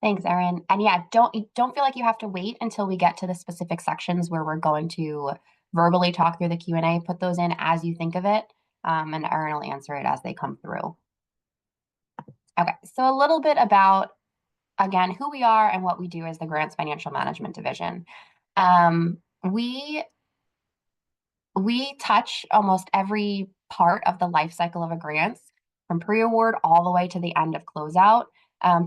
Thanks, Erin. And yeah, don't feel like you have to wait until we get to the specific sections where we're going to verbally talk through the Q&A. Put those in as you think of it, and Erin will answer it as they come through. Okay, so a little bit about, again, who we are and what we do as the Grants Financial Management Division. We touch almost every part of the life cycle of a grants, from pre-award all the way to the end of closeout.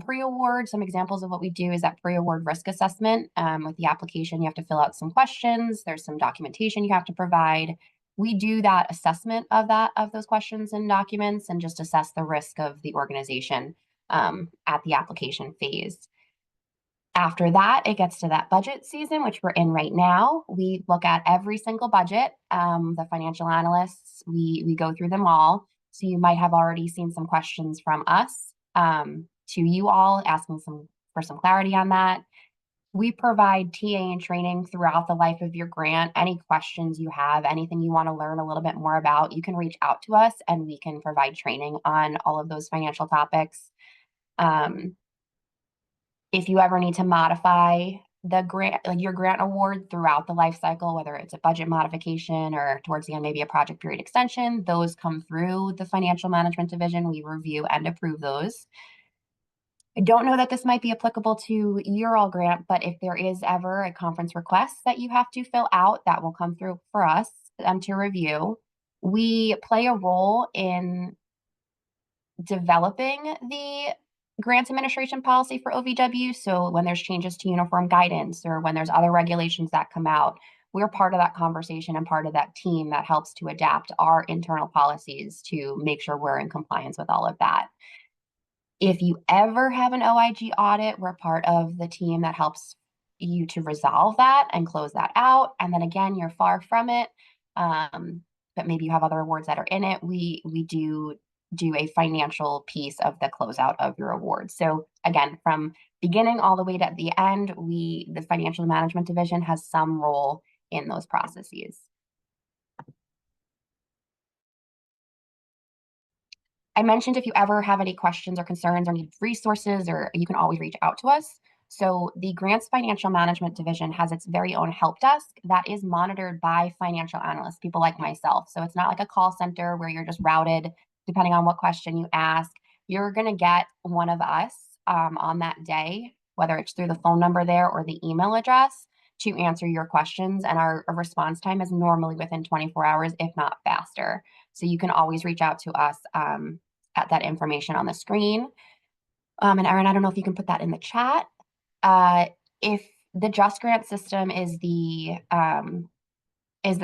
Pre-award, some examples of what we do is that pre-award risk assessment. With the application, you have to fill out some questions. There's some documentation you have to provide. We do that assessment of those questions and documents and just assess the risk of the organization at the application phase. After that, it gets to that budget season, which we're in right now. We look at every single budget. The financial analysts, we go through them all. So you might have already seen some questions from us to you all, asking for some clarity on that. We provide TA and training throughout the life of your grant. Any questions you have, anything you want to learn a little bit more about, you can reach out to us and we can provide training on all of those financial topics. If you ever need to modify the grant, like your grant award throughout the life cycle, whether it's a budget modification or towards the end, maybe a project period extension, those come through the financial management division. We review and approve those. I don't know that this might be applicable to your all grant, but if there is ever a conference request that you have to fill out, that will come through for us to review. We play a role in developing the grants administration policy for OVW. So when there's changes to uniform guidance or when there's other regulations that come out, we're part of that conversation and part of that team that helps to adapt our internal policies to make sure we're in compliance with all of that. If you ever have an OIG audit, we're part of the team that helps you to resolve that and close that out. And then again, you're far from it, but maybe you have other awards that are in it. We do a financial piece of the closeout of your award. So again, from beginning all the way to the end, the financial management division has some role in those processes. I mentioned if you ever have any questions or concerns or need resources, or you can always reach out to us. So the Grants Financial Management Division has its very own help desk that is monitored by financial analysts, people like myself. So it's not like a call center where you're just routed depending on what question you ask. You're going to get one of us on that day, whether it's through the phone number there or the email address, to answer your questions. And our response time is normally within 24 hours, if not faster. So you can always reach out to us at that information on the screen. And Erin, I don't know if you can put that in the chat. If the Just Grant system is the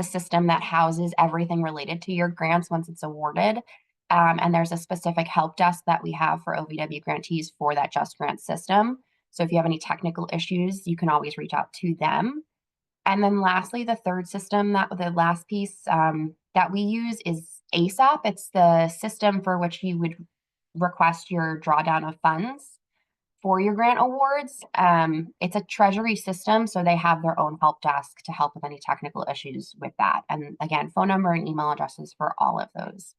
system that houses everything related to your grants once it's awarded. And there's a specific help desk that we have for OVW grantees for that Just Grant system. So if you have any technical issues, you can always reach out to them. And then lastly, the third system, the last piece that we use is ASAP. It's the system for which you would request your drawdown of funds for your grant awards. It's a treasury system, so they have their own help desk to help with any technical issues with that. And again, phone number and email addresses for all of those.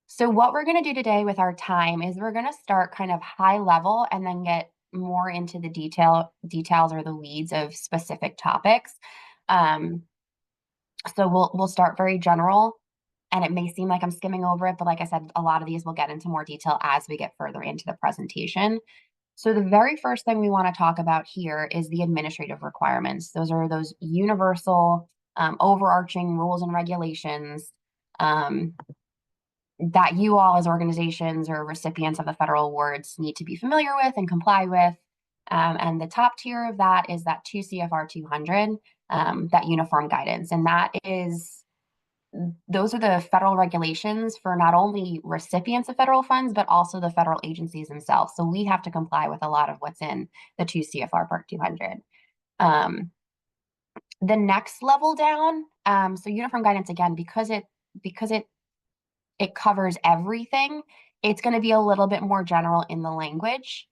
So what we're going to do today with our time is we're going to start kind of high level and then get more into the details or the weeds of specific topics. So we'll start very general, and it may seem like I'm skimming over it, but like I said, a lot of these will get into more detail as we get further into the presentation. So the very first thing we want to talk about here is the administrative requirements. Those are those universal overarching rules and regulations that you all as organizations or recipients of the federal awards need to be familiar with and comply with. And the top tier of that is that 2 CFR 200, that uniform guidance. And those are the federal regulations for not only recipients of federal funds, but also the federal agencies themselves. So we have to comply with a lot of what's in the 2 CFR Part 200. The next level down, so uniform guidance, again, because it covers everything, it's going to be a little bit more general in the language.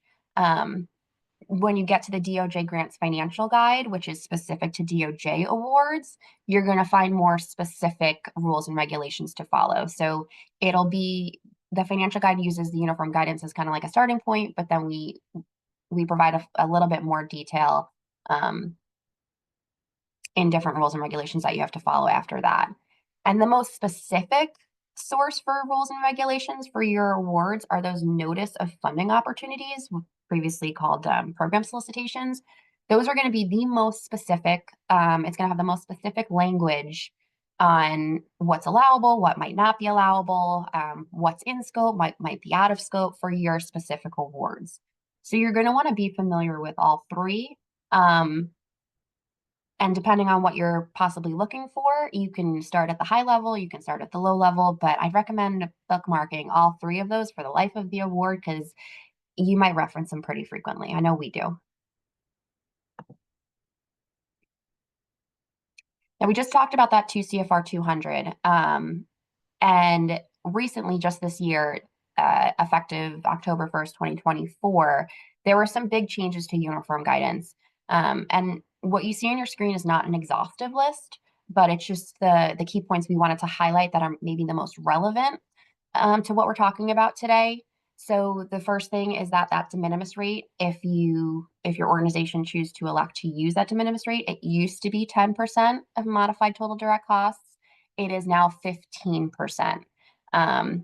When you get to the DOJ Grants Financial Guide, which is specific to DOJ awards, you're going to find more specific rules and regulations to follow. So it'll be the financial guide uses the uniform guidance as kind of like a starting point, but then we provide a little bit more detail in different rules and regulations that you have to follow after that. And the most specific source for rules and regulations for your awards are those notice of funding opportunities, previously called program solicitations. Those are going to be the most specific. It's going to have the most specific language on what's allowable, what might not be allowable, what's in scope, might be out of scope for your specific awards. So you're going to want to be familiar with all three. And depending on what you're possibly looking for, you can start at the high level, you can start at the low level, but I'd recommend bookmarking all three of those for the life of the award because you might reference them pretty frequently. I know we do. Now, we just talked about that 2 CFR 200. And recently, just this year, effective October 1st, 2024, there were some big changes to uniform guidance. And what you see on your screen is not an exhaustive list, but it's just the key points we wanted to highlight that are maybe the most relevant to what we're talking about today. So the first thing is that de minimis rate, if your organization choose to elect to use that de minimis rate, it used to be 10% of modified total direct costs. It is now 15%. And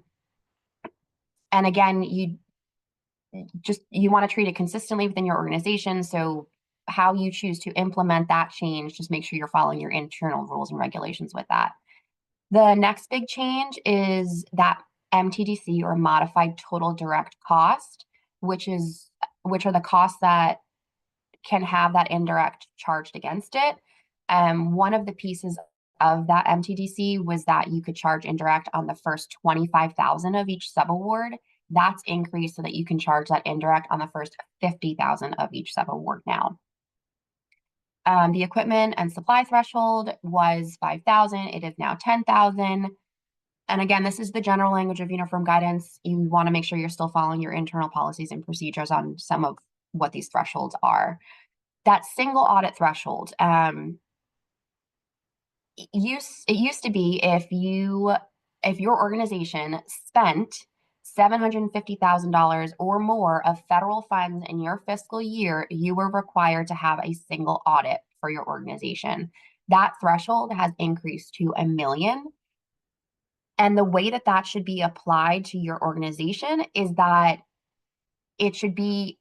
again, you want to treat it consistently within your organization. So how you choose to implement that change, just make sure you're following your internal rules and regulations with that. The next big change is that MTDC, or modified total direct cost, which are the costs that can have that indirect charged against it. One of the pieces of that MTDC was that you could charge indirect on the first 25,000 of each subaward. That's increased so that you can charge that indirect on the first 50,000 of each subaward now. The equipment and supply threshold was 5,000. It is now 10,000. And again, this is the general language of uniform guidance. You want to make sure you're still following your internal policies and procedures on some of what these thresholds are. That single audit threshold, it used to be if your organization spent $750,000 or more of federal funds in your fiscal year, you were required to have a single audit for your organization. That threshold has increased to $1 million. And the way that should be applied to your organization is that it should be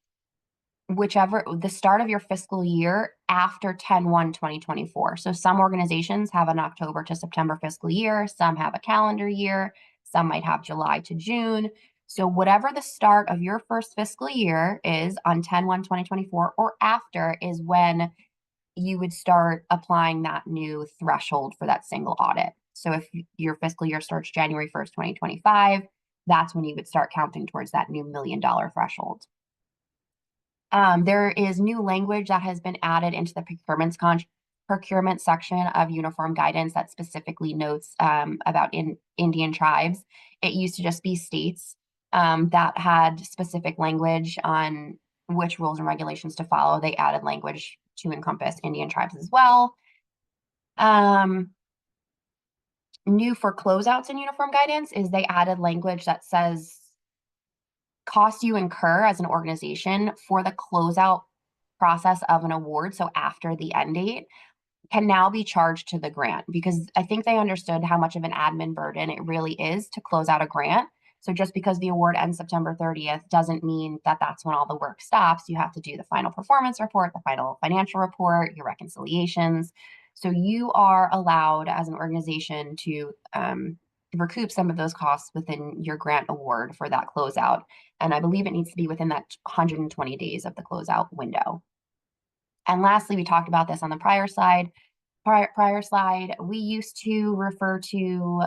the start of your fiscal year after 10/1/2024. So some organizations have an October to September fiscal year, some have a calendar year, some might have July to June. So whatever the start of your first fiscal year is on 10/1/2024 or after is when you would start applying that new threshold for that single audit. So if your fiscal year starts January 1st, 2025, that's when you would start counting towards that new $1 million threshold. There is new language that has been added into the procurement section of uniform guidance that specifically notes about Indian tribes. It used to just be states that had specific language on which rules and regulations to follow. They added language to encompass Indian tribes as well. New for closeouts in uniform guidance is they added language that says costs you incur as an organization for the closeout process of an award, so after the end date, can now be charged to the grant, because I think they understood how much of an admin burden it really is to close out a grant. So just because the award ends September 30th doesn't mean that that's when all the work stops. You have to do the final performance report, the final financial report, your reconciliations. So you are allowed as an organization to recoup some of those costs within your grant award for that closeout. And I believe it needs to be within that 120 days of the closeout window. And lastly, we talked about this on the prior slide. We used to refer to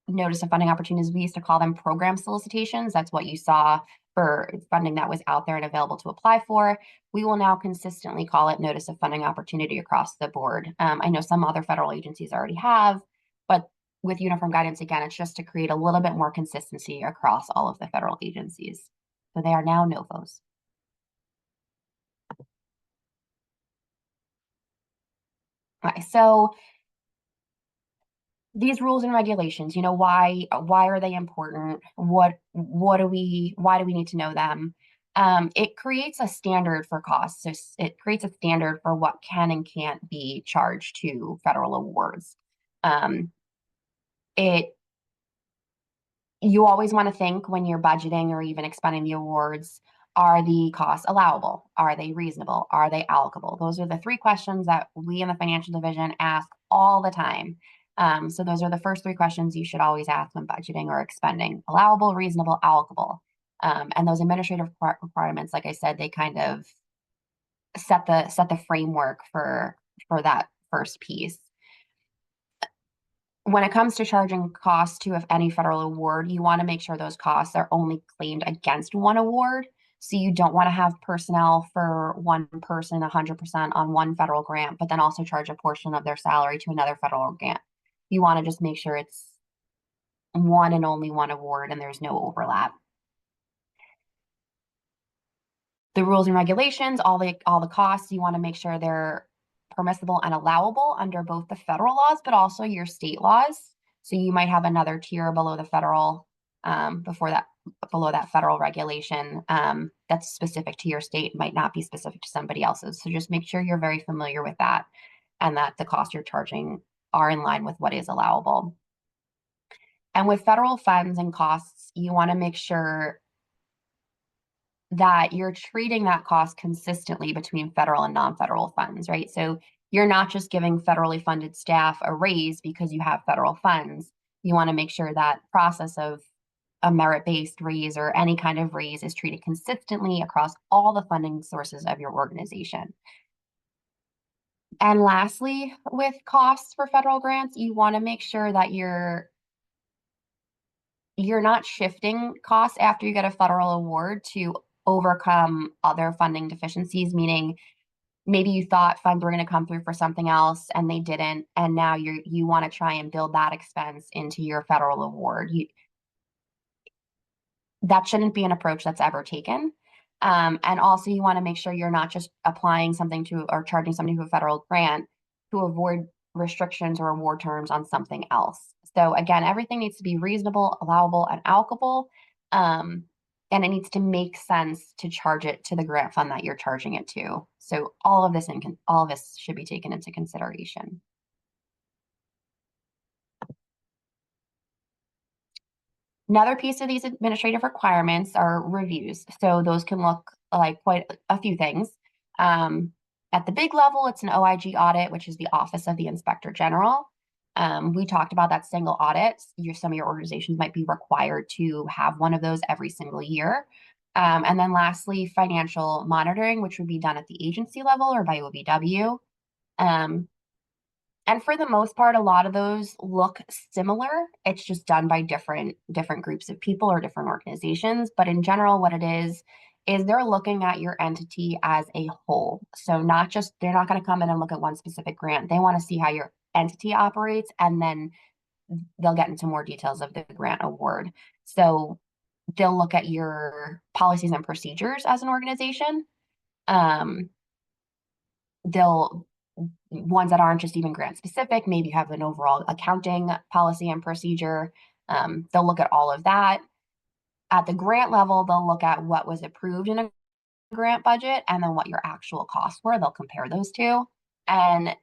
notice of funding opportunities. We used to call them program solicitations. That's what you saw for funding that was out there and available to apply for. We will now consistently call it notice of funding opportunity across the board. I know some other federal agencies already have, but with uniform guidance, again, it's just to create a little bit more consistency across all of the federal agencies. So they are now NOFOs. Okay, so these rules and regulations, why are they important? Why do we need to know them? It creates a standard for costs. So it creates a standard for what can and can't be charged to federal awards. Um, it you always want to think when you're budgeting or even expending the awards, are the costs allowable? Are they reasonable? Are they allocable? Those are the three questions that we in the financial division ask all the time. So those are the first three questions you should always ask when budgeting or expending: allowable, reasonable, allocable. And those administrative requirements, like I said, they kind of set the framework for that first piece. When it comes to charging costs to any federal award, you want to make sure those costs are only claimed against one award. So you don't want to have personnel for one person 100% on one federal grant, but then also charge a portion of their salary to another federal grant. You want to just make sure it's one and only one award and there's no overlap. The rules and regulations, all the costs, you want to make sure they're permissible and allowable under both the federal laws, but also your state laws. So you might have another tier below the federal, below that federal regulation that's specific to your state, might not be specific to somebody else's. So just make sure you're very familiar with that and that the costs you're charging are in line with what is allowable. And with federal funds and costs, you want to make sure that you're treating that cost consistently between federal and non-federal funds, right? So you're not just giving federally funded staff a raise because you have federal funds. You want to make sure that process of a merit-based raise or any kind of raise is treated consistently across all the funding sources of your organization. And lastly, with costs for federal grants, you want to make sure that you're not shifting costs after you get a federal award to overcome other funding deficiencies, meaning maybe you thought funds were going to come through for something else and they didn't, and now you want to try and build that expense into your federal award. That shouldn't be an approach that's ever taken. And also you want to make sure you're not just applying something to or charging something to a federal grant to avoid restrictions or award terms on something else. So again, everything needs to be reasonable, allowable, and allocable. And it needs to make sense to charge it to the grant fund that you're charging it to. So all of this should be taken into consideration. Another piece of these administrative requirements are reviews. So those can look like quite a few things. At the big level, it's an OIG audit, which is the Office of the Inspector General. We talked about that single audit. Some of your organizations might be required to have one of those every single year. And then lastly, financial monitoring, which would be done at the agency level or by OBW. And for the most part, a lot of those look similar. It's just done by different groups of people or different organizations. But in general, what it is they're looking at your entity as a whole. So they're not going to come in and look at one specific grant. They want to see how your entity operates, and then they'll get into more details of the grant award. So they'll look at your policies and procedures as an organization. They'll Ones that aren't just even grant specific, maybe you have an overall accounting policy and procedure. They'll look at all of that. At the grant level, they'll look at what was approved in a grant budget and then what your actual costs were. They'll compare those two. And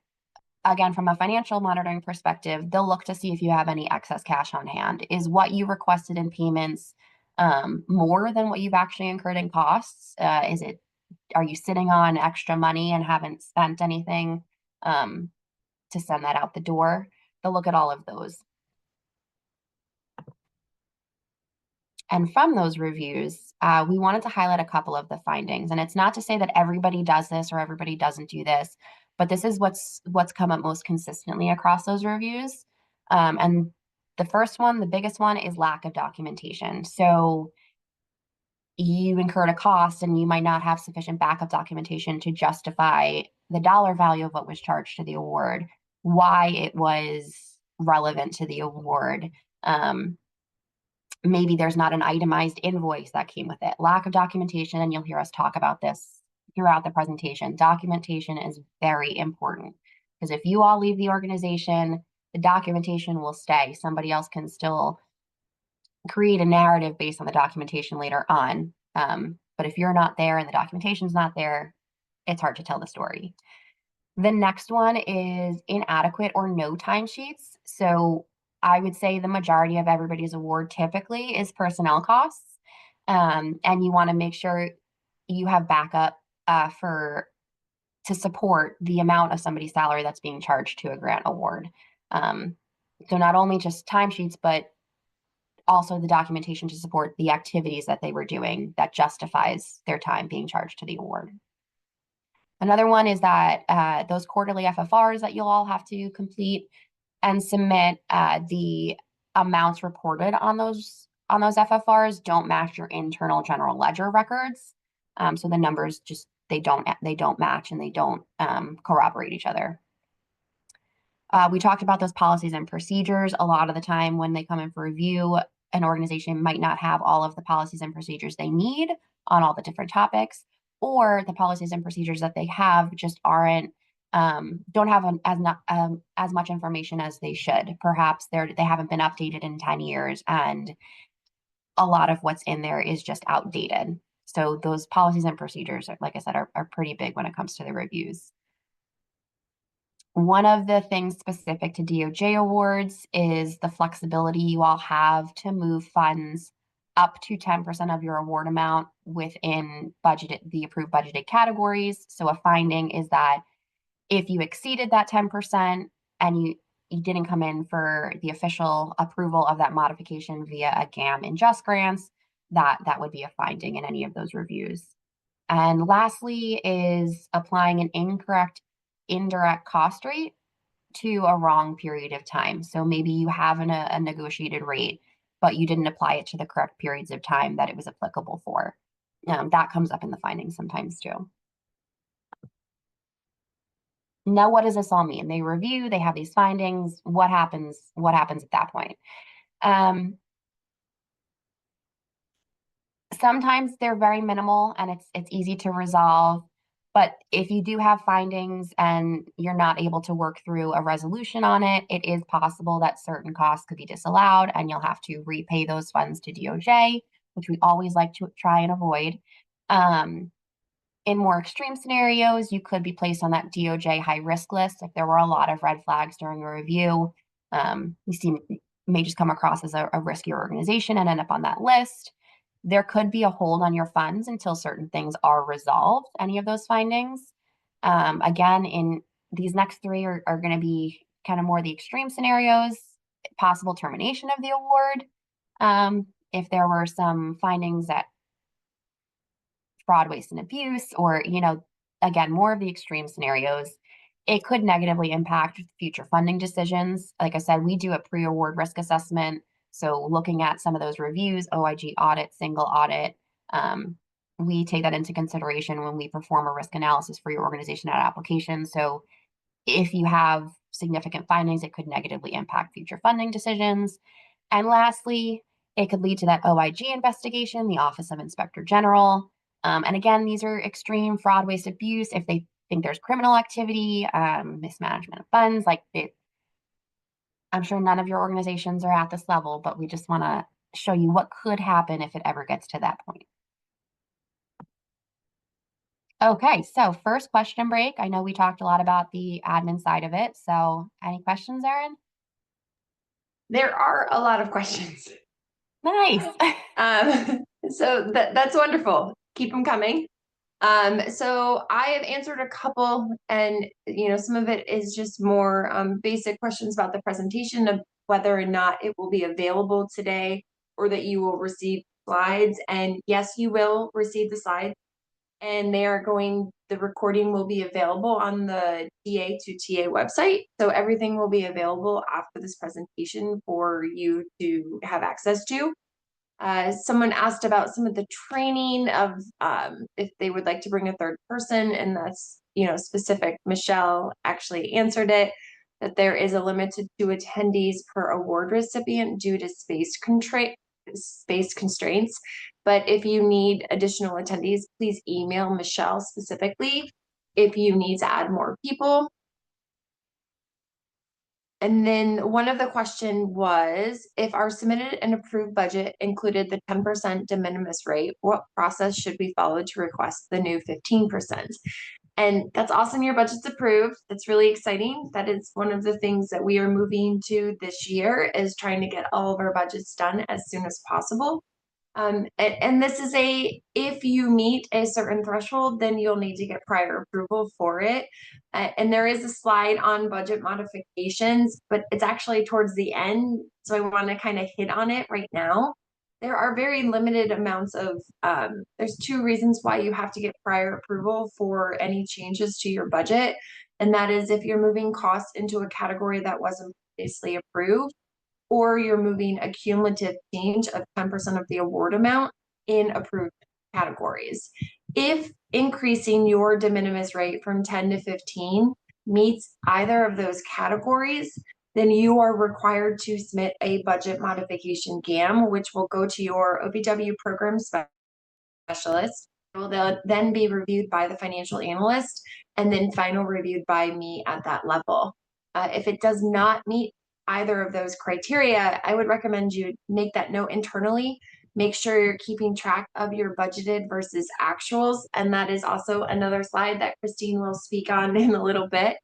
again, from a financial monitoring perspective, they'll look to see if you have any excess cash on hand. Is what you requested in payments more than what you've actually incurred in costs? Are you sitting on extra money and haven't spent anything to send that out the door? They'll look at all of those. And from those reviews, we wanted to highlight a couple of the findings. And it's not to say that everybody does this or everybody doesn't do this, but this is what's come up most consistently across those reviews. And the first one, the biggest one, is lack of documentation. So you incurred a cost and you might not have sufficient backup documentation to justify the dollar value of what was charged to the award, why it was relevant to the award. Maybe there's not an itemized invoice that came with it. Lack of documentation, and you'll hear us talk about this throughout the presentation. Documentation is very important because if you all leave the organization, the documentation will stay. Somebody else can still create a narrative based on the documentation later on. But if you're not there and the documentation's not there, it's hard to tell the story. The next one is inadequate or no timesheets. So I would say the majority of everybody's award typically is personnel costs. And you want to make sure you have backup to support the amount of somebody's salary that's being charged to a grant award. So not only just timesheets, but also the documentation to support the activities that they were doing that justifies their time being charged to the award. Another one is that those quarterly FFRs that you'll all have to complete and submit, the amounts reported on those FFRs don't match your internal general ledger records. So the numbers just they don't match and they don't corroborate each other. We talked about those policies and procedures. A lot of the time when they come in for review, an organization might not have all of the policies and procedures they need on all the different topics, or the policies and procedures that they have just don't have as much information as they should. Perhaps they haven't been updated in 10 years, and a lot of what's in there is just outdated. So those policies and procedures, like I said, are pretty big when it comes to the reviews. One of the things specific to DOJ awards is the flexibility you all have to move funds up to 10% of your award amount within the approved budgeted categories. So a finding is that if you exceeded that 10% and you didn't come in for the official approval of that modification via a GAM in Just Grants, that would be a finding in any of those reviews. And lastly is applying an incorrect indirect cost rate to a wrong period of time. So maybe you have a negotiated rate, but you didn't apply it to the correct periods of time that it was applicable for. That comes up in the findings sometimes too. Now, what does this all mean? They review, they have these findings. What happens at that point? Sometimes they're very minimal and it's easy to resolve. But if you do have findings and you're not able to work through a resolution on it, it is possible that certain costs could be disallowed and you'll have to repay those funds to DOJ, which we always like to try and avoid. In more extreme scenarios, you could be placed on that DOJ high risk list if there were a lot of red flags during a review. You may just come across as a riskier organization and end up on that list. There could be a hold on your funds until certain things are resolved, any of those findings. Again, in these next three are going to be kind of more the extreme scenarios, possible termination of the award. If there were some findings that fraud, waste, and abuse, or, again, more of the extreme scenarios, it could negatively impact future funding decisions. Like I said, we do a pre-award risk assessment. So looking at some of those reviews, OIG audit, single audit, we take that into consideration when we perform a risk analysis for your organization at application. So if you have significant findings, it could negatively impact future funding decisions. And lastly, it could lead to that OIG investigation, the Office of Inspector General. And again, these are extreme fraud, waste, abuse. If they think there's criminal activity, mismanagement of funds, I'm sure none of your organizations are at this level, but we just want to show you what could happen if it ever gets to that point. Okay, so first question break. I know we talked a lot about the admin side of it. So any questions, Erin? There are a lot of questions. Nice. So that's wonderful. Keep them coming. So I have answered a couple, and some of it is just more basic questions about the presentation of whether or not it will be available today or that you will receive slides. And yes, you will receive the slides, and the recording will be available on the TA to TA website. So everything will be available after this presentation for you to have access to. Someone asked about some of the training of if they would like to bring a third person, and that's specific. Michelle actually answered it, that there is a limit to 2 attendees per award recipient due to space constraints. But if you need additional attendees, please email Michelle specifically if you need to add more people. And then one of the question was, if our submitted and approved budget included the 10% de minimis rate, what process should we follow to request the new 15%? And that's awesome. Your budget's approved. That's really exciting. That is one of the things that we are moving to this year, is trying to get all of our budgets done as soon as possible. And this is if you meet a certain threshold, then you'll need to get prior approval for it. And there is a slide on budget modifications, but it's actually towards the end. So I want to kind of hit on it right now. There are very limited amounts of, there's two reasons why you have to get prior approval for any changes to your budget. And that is if you're moving costs into a category that wasn't previously approved, or you're moving a cumulative change of 10% of the award amount in approved categories. If increasing your de minimis rate from 10 to 15 meets either of those categories, then you are required to submit a budget modification GAM, which will go to your OVW program specialist. It will then be reviewed by the financial analyst, and then final reviewed by me at that level. If it does not meet either of those criteria, I would recommend you make that note internally. Make sure you're keeping track of your budgeted versus actuals. And that is also another slide that Christine will speak on in a little bit.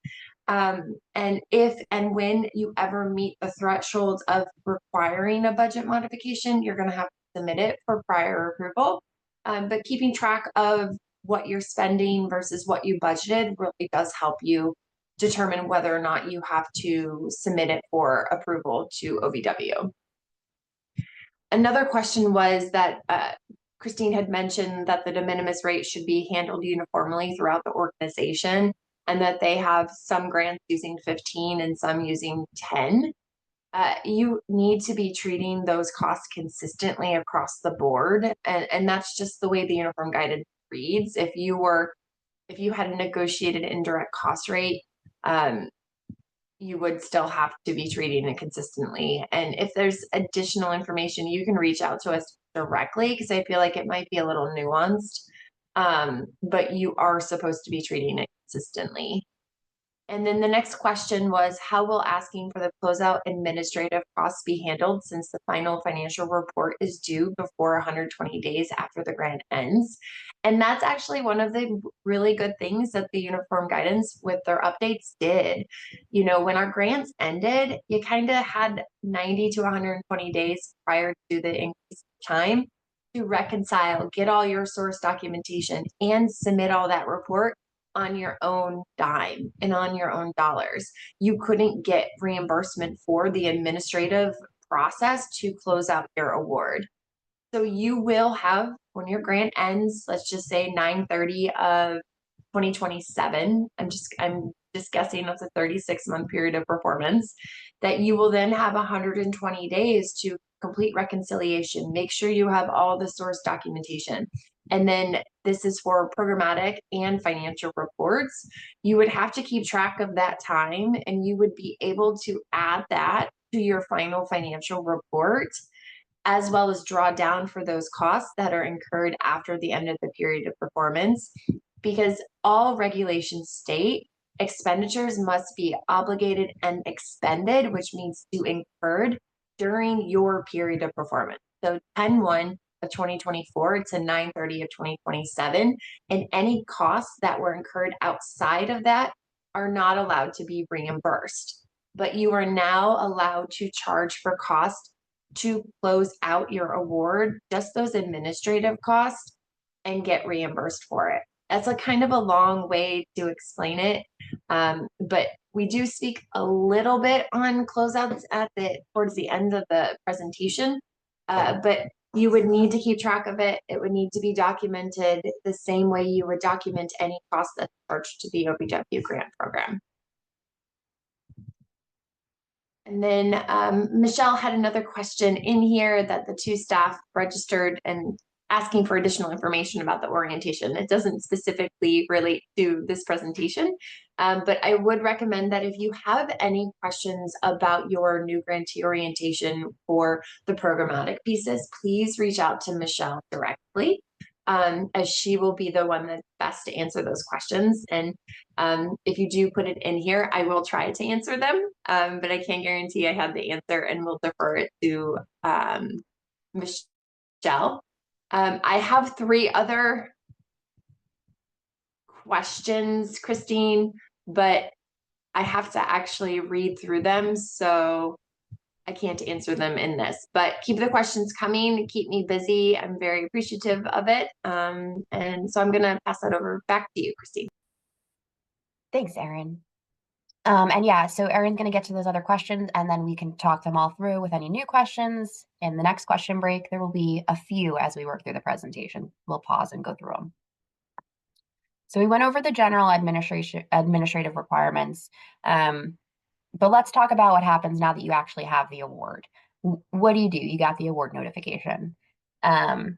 And if and when you ever meet the thresholds of requiring a budget modification, you're going to have to submit it for prior approval. But keeping track of what you're spending versus what you budgeted really does help you determine whether or not you have to submit it for approval to OVW. Another question was that Christine had mentioned that the de minimis rate should be handled uniformly throughout the organization, and that they have some grants using 15 and some using 10. You need to be treating those costs consistently across the board. And that's just the way the uniform guidance reads. If you had a negotiated indirect cost rate, you would still have to be treating it consistently. And if there's additional information, you can reach out to us directly, because I feel like it might be a little nuanced. But you are supposed to be treating it consistently. And then the next question was, how will asking for the closeout administrative costs be handled, since the final financial report is due before 120 days after the grant ends? And that's actually one of the really good things that the uniform guidance with their updates did. You know, when our grants ended, you kind of had 90 to 120 days prior to the increase of time to reconcile, get all your source documentation, and submit all that report on your own dime and on your own dollars. You couldn't get reimbursement for the administrative process to close out your award. So you will have, when your grant ends, let's just say 9/30 of 2027, I'm just guessing it's a 36-month period of performance, that you will then have 120 days to complete reconciliation, make sure you have all the source documentation. And then this is for programmatic and financial reports. You would have to keep track of that time, and you would be able to add that to your final financial report, as well as draw down for those costs that are incurred after the end of the period of performance, because all regulations state expenditures must be obligated and expended, which means to incurred during your period of performance. So 10/1 of 2024 to 9/30 of 2027, and any costs that were incurred outside of that are not allowed to be reimbursed. But you are now allowed to charge for costs to close out your award, just those administrative costs, and get reimbursed for it. That's a kind of a long way to explain it. But we do speak a little bit on closeouts towards the end of the presentation. But you would need to keep track of it. It would need to be documented the same way you would document any cost that's charged to the OVW grant program. And then Michelle had another question in here that the two staff registered and asking for additional information about the orientation. It doesn't specifically relate to this presentation, but I would recommend that if you have any questions about your new grantee orientation for the programmatic pieces, please reach out to Michelle directly. as she will be the one that's best to answer those questions. And if you do put it in here, I will try to answer them, but I can't guarantee I have the answer, and we'll defer it to Michelle. I have three other questions, Christine, but I have to actually read through them, so I can't answer them in this. But keep the questions coming, keep me busy. I'm very appreciative of it. And so I'm going to pass that over back to you, Christine. Thanks, Erin. And yeah, so Erin's going to get to those other questions, and then we can talk them all through with any new questions. In the next question break, there will be a few as we work through the presentation. We'll pause and go through them. So we went over the general administrative requirements, but let's talk about what happens now that you actually have the award. What do? You got the award notification. Um,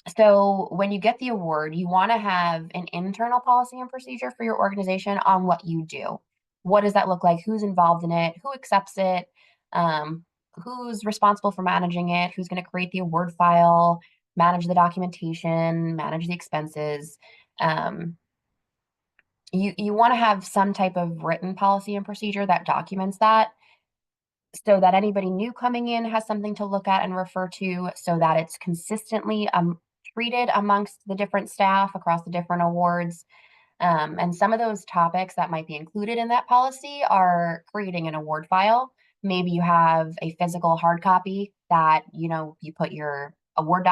So when you get the award, you want to have an internal policy and procedure for your organization on what you do. What does that look like? Who's involved in it? Who accepts it? Who's responsible for managing it? Who's going to create the award file, manage the documentation, manage the expenses? You want to have some type of written policy and procedure that documents that, so that anybody new coming in has something to look at and refer to, so that it's consistently treated amongst the different staff across the different awards. And some of those topics that might be included in that policy are creating an award file. Maybe you have a physical hard copy that you put your award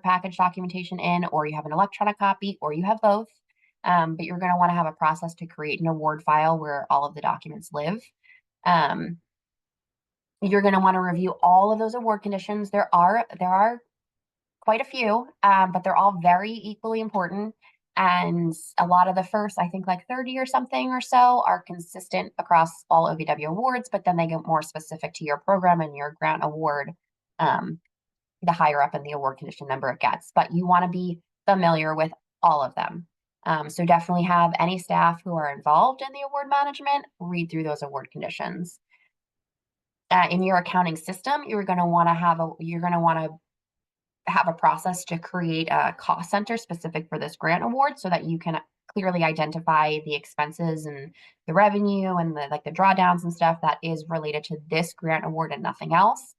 package documentation in, or you have an electronic copy, or you have both. But you're going to want to have a process to create an award file where all of the documents live. You're going to want to review all of those award conditions. There are quite a few, but they're all very equally important. And a lot of the first, I think like 30 or something or so, are consistent across all OVW awards, but then they get more specific to your program and your grant award, the higher up in the award condition number it gets. But you want to be familiar with all of them. So definitely have any staff who are involved in the award management read through those award conditions. In your accounting system, you're going to want to have a process to create a cost center specific for this grant award, so that you can clearly identify the expenses and the revenue and the drawdowns and stuff that is related to this grant award and nothing else.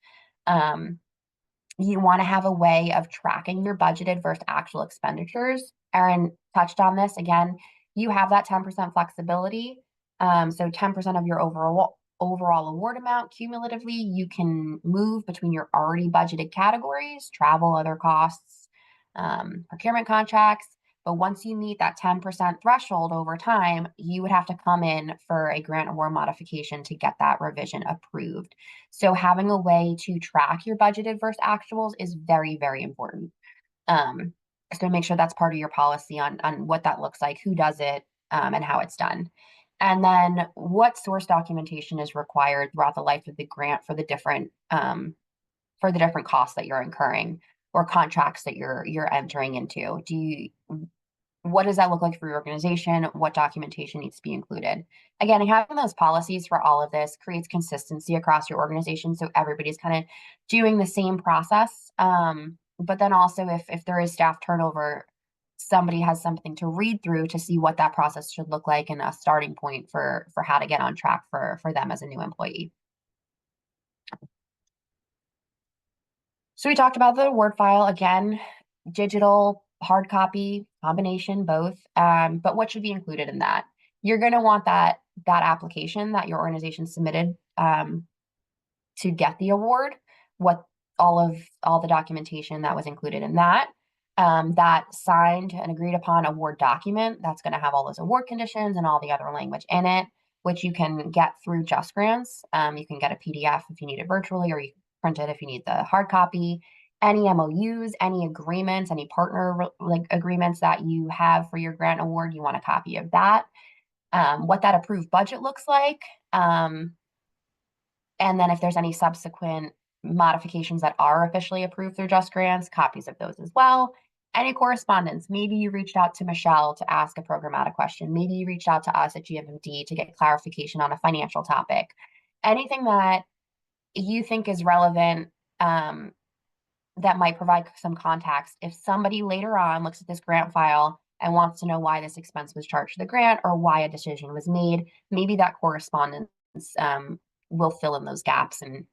You want to have a way of tracking your budgeted versus actual expenditures. Erin touched on this again. You have that 10% flexibility. So 10% of your overall award amount cumulatively, you can move between your already budgeted categories: travel, other costs, procurement contracts. But once you meet that 10% threshold over time, you would have to come in for a grant award modification to get that revision approved. So having a way to track your budgeted versus actuals is very, very important. So make sure that's part of your policy on what that looks like, who does it, and how it's done. And then what source documentation is required throughout the life of the grant for the different costs that you're incurring, or contracts that you're entering into. What does that look like for your organization? What documentation needs to be included? Again, having those policies for all of this creates consistency across your organization, so everybody's kind of doing the same process. But then also, if there is staff turnover, somebody has something to read through to see what that process should look like, and a starting point for how to get on track for them as a new employee. So we talked about the Word file again, digital, hard copy, combination, both. But what should be included in that? You're going to want that application that your organization submitted to get the award, what all the documentation that was included in that. That signed and agreed upon award document that's going to have all those award conditions and all the other language in it, which you can get through Just Grants. You can get a PDF if you need it virtually, or you can print it if you need the hard copy. Any MOUs, any agreements, any partner agreements that you have for your grant award, you want a copy of that. What that approved budget looks like. And then if there's any subsequent modifications that are officially approved through Just Grants, copies of those as well. Any correspondence. Maybe you reached out to Michelle to ask a programmatic question. Maybe you reached out to us at GFMD to get clarification on a financial topic. Anything that you think is relevant, that might provide some context. If somebody later on looks at this grant file and wants to know why this expense was charged to the grant or why a decision was made, maybe that correspondence will fill in those gaps and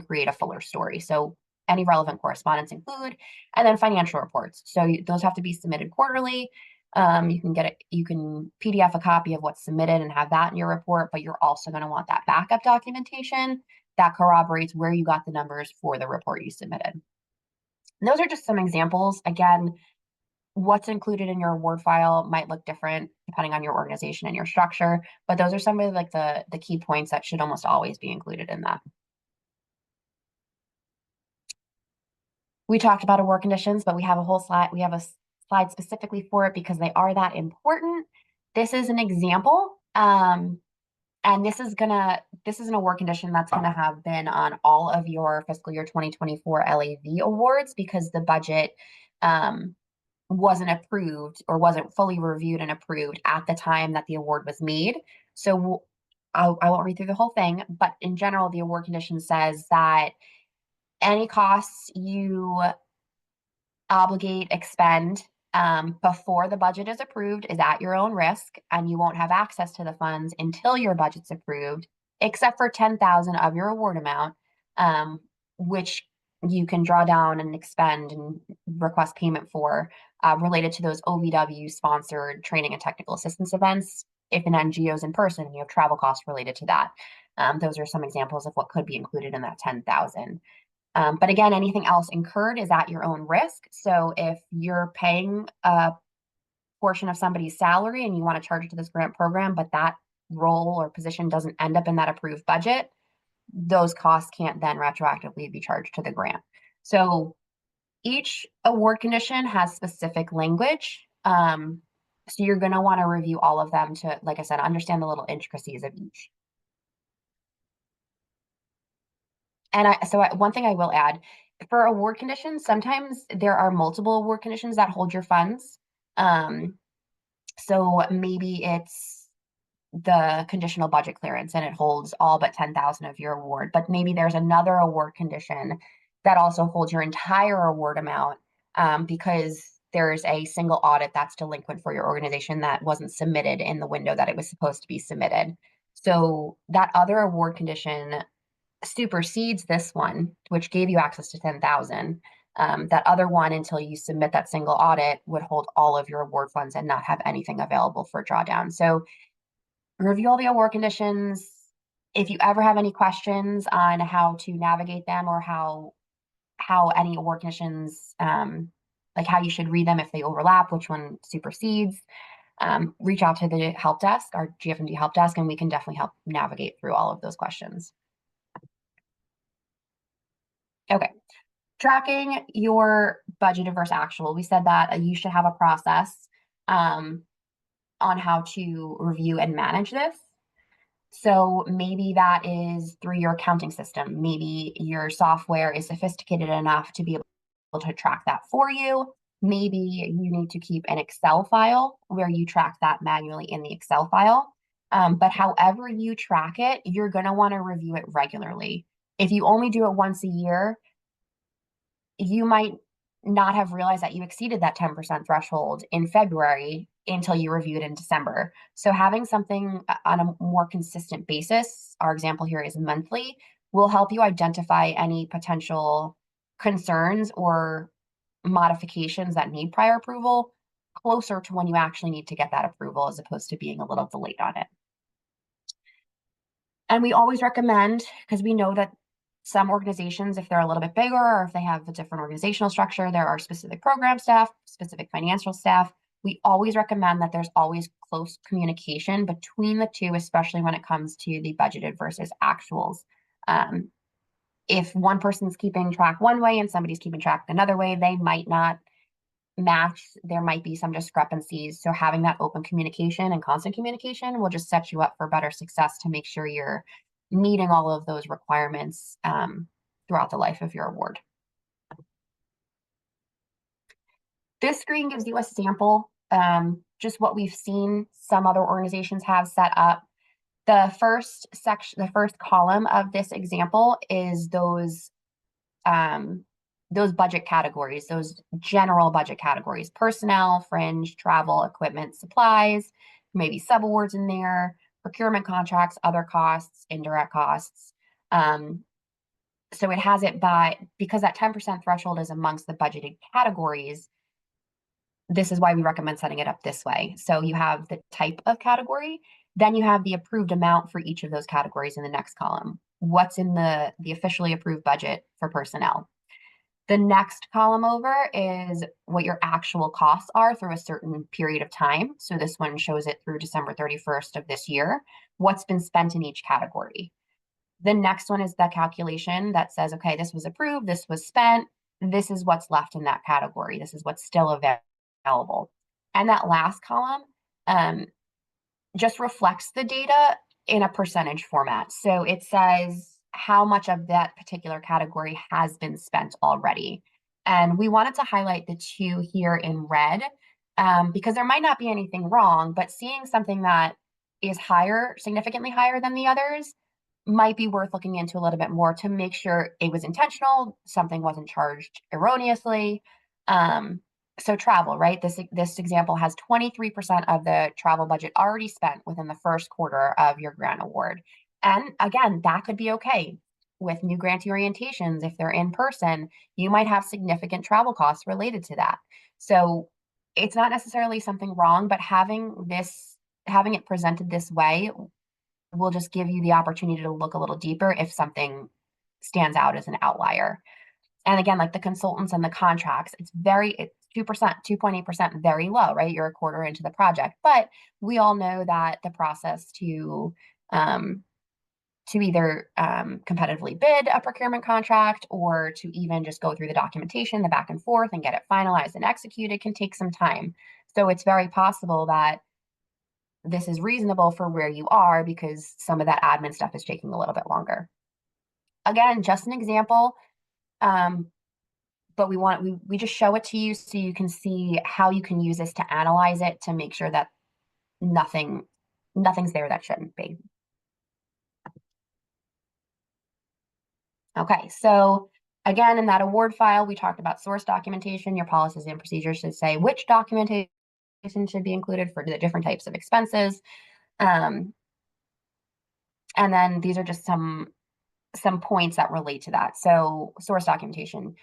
create a fuller story. So any relevant correspondence include, and then financial reports. So those have to be submitted quarterly. You can get it, you can PDF a copy of what's submitted and have that in your report, but you're also going to want that backup documentation that corroborates where you got the numbers for the report you submitted. And those are just some examples. Again, what's included in your award file might look different depending on your organization and your structure, but those are some of like the key points that should almost always be included in that. We talked about award conditions, but we have a whole slide. We have a slide specifically for it because they are that important. This is an example. And this is an award condition that's gonna have been on all of your fiscal year 2024 LAV awards because the budget wasn't approved or wasn't fully reviewed and approved at the time that the award was made. So I won't read through the whole thing, but in general, the award condition says that any costs you obligate, expend before the budget is approved is at your own risk, and you won't have access to the funds until your budget's approved, except for 10,000 of your award amount, which you can draw down and expend and request payment for related to those OVW sponsored training and technical assistance events. If an NGO is in person, you have travel costs related to that. Those are some examples of what could be included in that 10,000. But again, anything else incurred is at your own risk. So if you're paying a portion of somebody's salary and you want to charge it to this grant program, but that role or position doesn't end up in that approved budget, those costs can't then retroactively be charged to the grant. So each award condition has specific language. So you're going to want to review all of them to, like I said, understand the little intricacies of each. And one thing I will add, for award conditions, sometimes there are multiple award conditions that hold your funds. So maybe it's the conditional budget clearance and it holds all but 10,000 of your award, but maybe there's another award condition that also holds your entire award amount because there's a single audit that's delinquent for your organization that wasn't submitted in the window that it was supposed to be submitted. So that other award condition supersedes this one, which gave you access to 10,000. That other one, until you submit that single audit, would hold all of your award funds and not have anything available for drawdown. So review all the award conditions. If you ever have any questions on how to navigate them or how any award conditions, like how you should read them if they overlap, which one supersedes, reach out to the help desk, our GFMD help desk, and we can definitely help navigate through all of those questions. Okay, tracking your budgeted versus actual. We said that you should have a process on how to review and manage this. So maybe that is through your accounting system. Maybe your software is sophisticated enough to be able to track that for you. Maybe you need to keep an Excel file where you track that manually in the Excel file. But however you track it, you're going to want to review it regularly. If you only do it once a year, you might not have realized that you exceeded that 10% threshold in February until you reviewed in December. So having something on a more consistent basis, our example here is monthly, will help you identify any potential concerns or modifications that need prior approval closer to when you actually need to get that approval, as opposed to being a little delayed on it. And we always recommend, because we know that some organizations, if they're a little bit bigger or if they have a different organizational structure, there are specific program staff, specific financial staff. We always recommend that there's always close communication between the two, especially when it comes to the budgeted versus actuals. If one person's keeping track one way and somebody's keeping track another way, they might not match. There might be some discrepancies. So having that open communication and constant communication will just set you up for better success to make sure you're meeting all of those requirements throughout the life of your award. This screen gives you a sample, just what we've seen some other organizations have set up. The first section, the first column of this example is those those budget categories, those general budget categories, personnel, fringe, travel, equipment, supplies, maybe subawards in there, procurement contracts, other costs, indirect costs. So it has it by, because that 10% threshold is amongst the budgeted categories, this is why we recommend setting it up this way. So you have the type of category, then you have the approved amount for each of those categories in the next column. What's in the officially approved budget for personnel? The next column over is what your actual costs are through a certain period of time. So this one shows it through December 31st of this year, what's been spent in each category. The next one is the calculation that says, okay, this was approved, this was spent, this is what's left in that category, this is what's still available. And that last column just reflects the data in a percentage format. So it says how much of that particular category has been spent already. And we wanted to highlight the two here in red because there might not be anything wrong, but seeing something that is higher, significantly higher than the others, might be worth looking into a little bit more to make sure it was intentional, something wasn't charged erroneously. So travel, right? This example has 23% of the travel budget already spent within the first quarter of your grant award. And again, that could be okay. With new grantee orientations, if they're in person, you might have significant travel costs related to that. So it's not necessarily something wrong, but having it presented this way will just give you the opportunity to look a little deeper if something stands out as an outlier. And again, like the consultants and the contracts, it's 2%, 2.8%, very low, right? You're a quarter into the project. But we all know that the process to either competitively bid a procurement contract or to even just go through the documentation, the back and forth, and get it finalized and executed can take some time. So it's very possible that this is reasonable for where you are because some of that admin stuff is taking a little bit longer. Again, just an example, but we just show it to you so you can see how you can use this to analyze it to make sure that nothing's there that shouldn't be. Okay, so again, in that award file, we talked about source documentation. Your policies and procedures should say which documentation should be included for the different types of expenses. And then these are just some points that relate to that. So source documentation.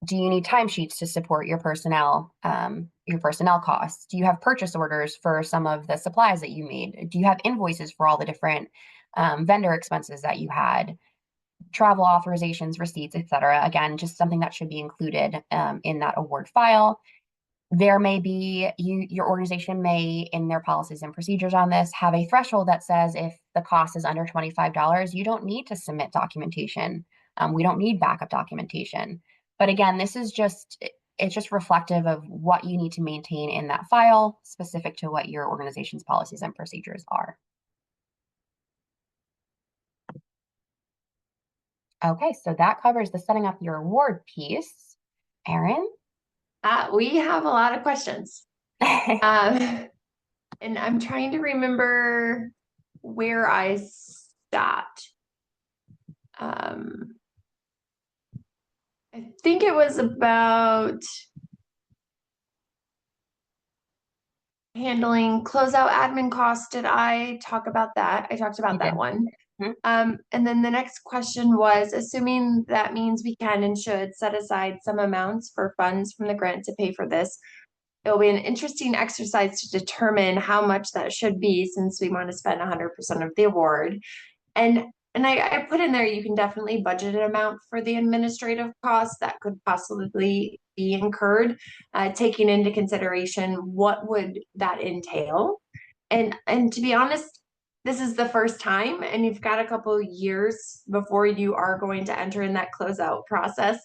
Do you need timesheets to support your personnel costs? Do you have purchase orders for some of the supplies that you made? Do you have invoices for all the different vendor expenses that you had? Travel authorizations, receipts, etc. Again, just something that should be included in that award file. There may be, your organization may, in their policies and procedures on this, have a threshold that says if the cost is under $25, you don't need to submit documentation. We don't need backup documentation. But again, it's just reflective of what you need to maintain in that file, specific to what your organization's policies and procedures are. Okay, so that covers the setting up your award piece. Erin? We have a lot of questions. And I'm trying to remember where I stopped. I think it was about handling closeout admin costs. Did I talk about that? I talked about that one. And then the next question was, assuming that means we can and should set aside some amounts for funds from the grant to pay for this, it'll be an interesting exercise to determine how much that should be since we want to spend 100% of the award. And I put in there, you can definitely budget an amount for the administrative costs that could possibly be incurred, taking into consideration what would that entail. And to be honest, this is the first time, and you've got a couple years before you are going to enter in that closeout process.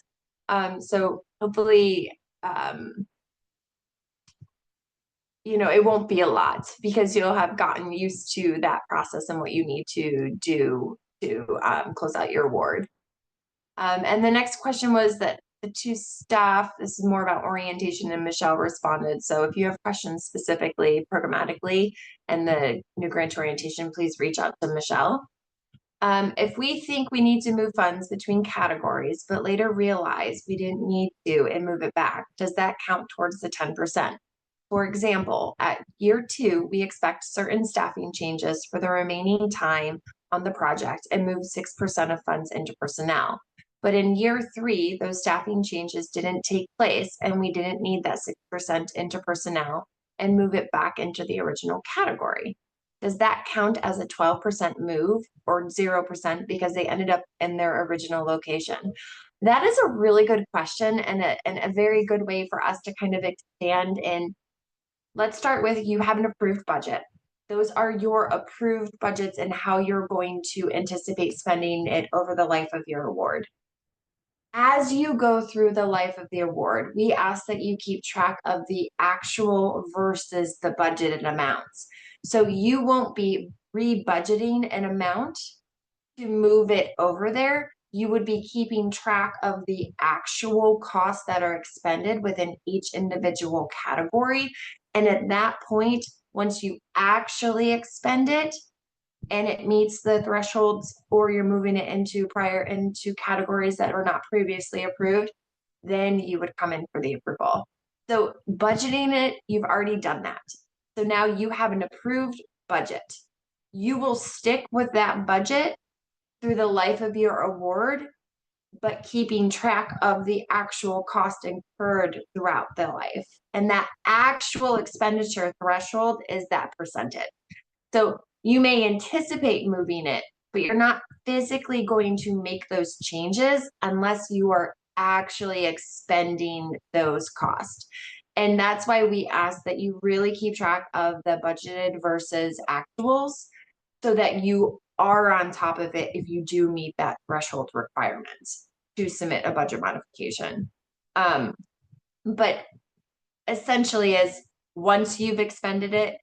So hopefully, it won't be a lot because you'll have gotten used to that process and what you need to do to close out your award. And the next question was that the two staff, this is more about orientation, and Michelle responded. So if you have questions specifically programmatically and the new grant orientation, please reach out to Michelle. If we think we need to move funds between categories, but later realize we didn't need to and move it back, does that count towards the 10%? For example, at year 2, we expect certain staffing changes for the remaining time on the project and move 6% of funds into personnel. But in year 3, those staffing changes didn't take place and we didn't need that 6% into personnel and move it back into the original category. Does that count as a 12% move or 0% because they ended up in their original location? That is a really good question and a very good way for us to kind of expand in. Let's start with, you have an approved budget. Those are your approved budgets and how you're going to anticipate spending it over the life of your award. As you go through the life of the award, we ask that you keep track of the actual versus the budgeted amounts. So you won't be re-budgeting an amount to move it over there. You would be keeping track of the actual costs that are expended within each individual category. And at that point, once you actually expend it, and it meets the thresholds, or you're moving it into categories that were not previously approved, then you would come in for the approval. So budgeting it, you've already done that. So now you have an approved budget. You will stick with that budget through the life of your award, but keeping track of the actual cost incurred throughout the life. And that actual expenditure threshold is that percentage. So you may anticipate moving it, but you're not physically going to make those changes unless you are actually expending those costs. And that's why we ask that you really keep track of the budgeted versus actuals so that you are on top of it if you do meet that threshold requirements to submit a budget modification. But essentially is, once you've expended it,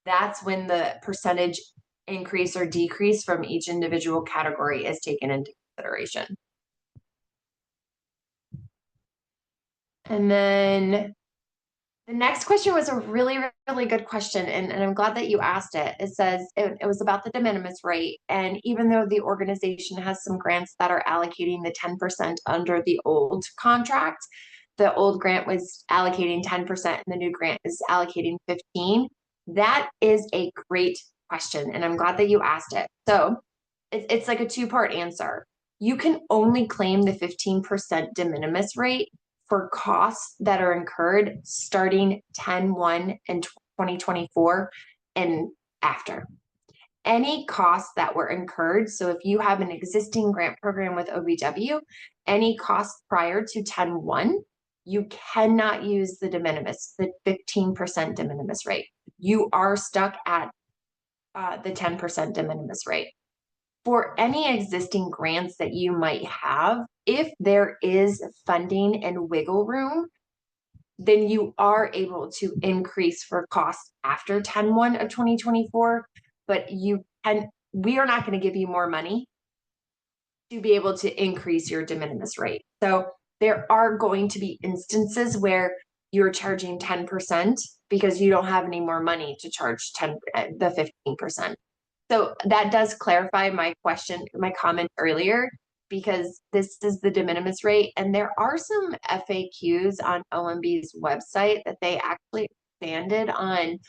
that's when the percentage increase or decrease from each individual category is taken into consideration. And then the next question was a really, really good question, and I'm glad that you asked it. It says it was about the de minimis rate, and even though the organization has some grants that are allocating the 10% under the old contract, the old grant was allocating 10% and the new grant is allocating 15%. That is a great question, and I'm glad that you asked it. So it's like a two-part answer. You can only claim the 15% de minimis rate for costs that are incurred starting 10/1 in 2024 and after. Any costs that were incurred, so if you have an existing grant program with OVW, any costs prior to 10/1, you cannot use the de minimis, the 15% de minimis rate. You are stuck at the 10% de minimis rate. For any existing grants that you might have, if there is funding and wiggle room, then you are able to increase for costs after 10/1 of 2024, but we are not going to give you more money to be able to increase your de minimis rate. So there are going to be instances where you're charging 10% because you don't have any more money to charge the 15%. So that does clarify my comment earlier, because this is the de minimis rate. And there are some FAQs on OMB's website that they actually expanded on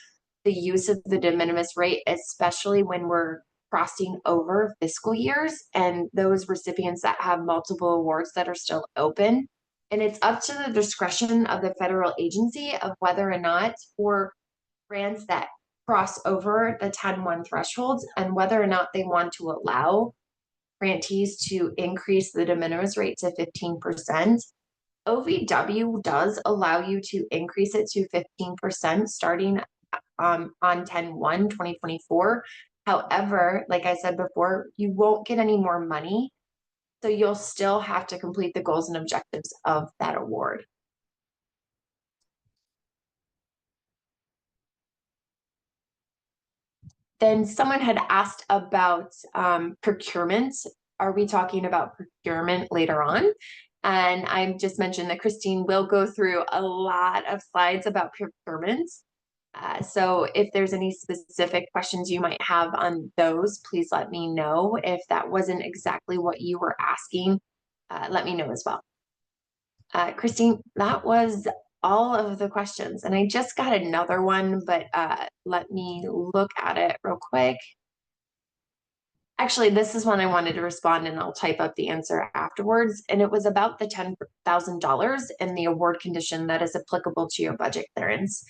the use of the de minimis rate, especially when we're crossing over fiscal years and those recipients that have multiple awards that are still open. And it's up to the discretion of the federal agency of whether or not, for grants that cross over the 10/1 thresholds, and whether or not they want to allow grantees to increase the de minimis rate to 15%. OVW does allow you to increase it to 15% starting on 10/1, 2024. However, like I said before, you won't get any more money, so you'll still have to complete the goals and objectives of that award. Then someone had asked about procurement. Are we talking about procurement later on? And I just mentioned that Christine will go through a lot of slides about procurement. So if there's any specific questions you might have on those, please let me know. If that wasn't exactly what you were asking, let me know as well. Christine, that was all of the questions. And I just got another one, but let me look at it real quick. Actually, this is one I wanted to respond and I'll type up the answer afterwards. And it was about the $10,000 and the award condition that is applicable to your budget clearance.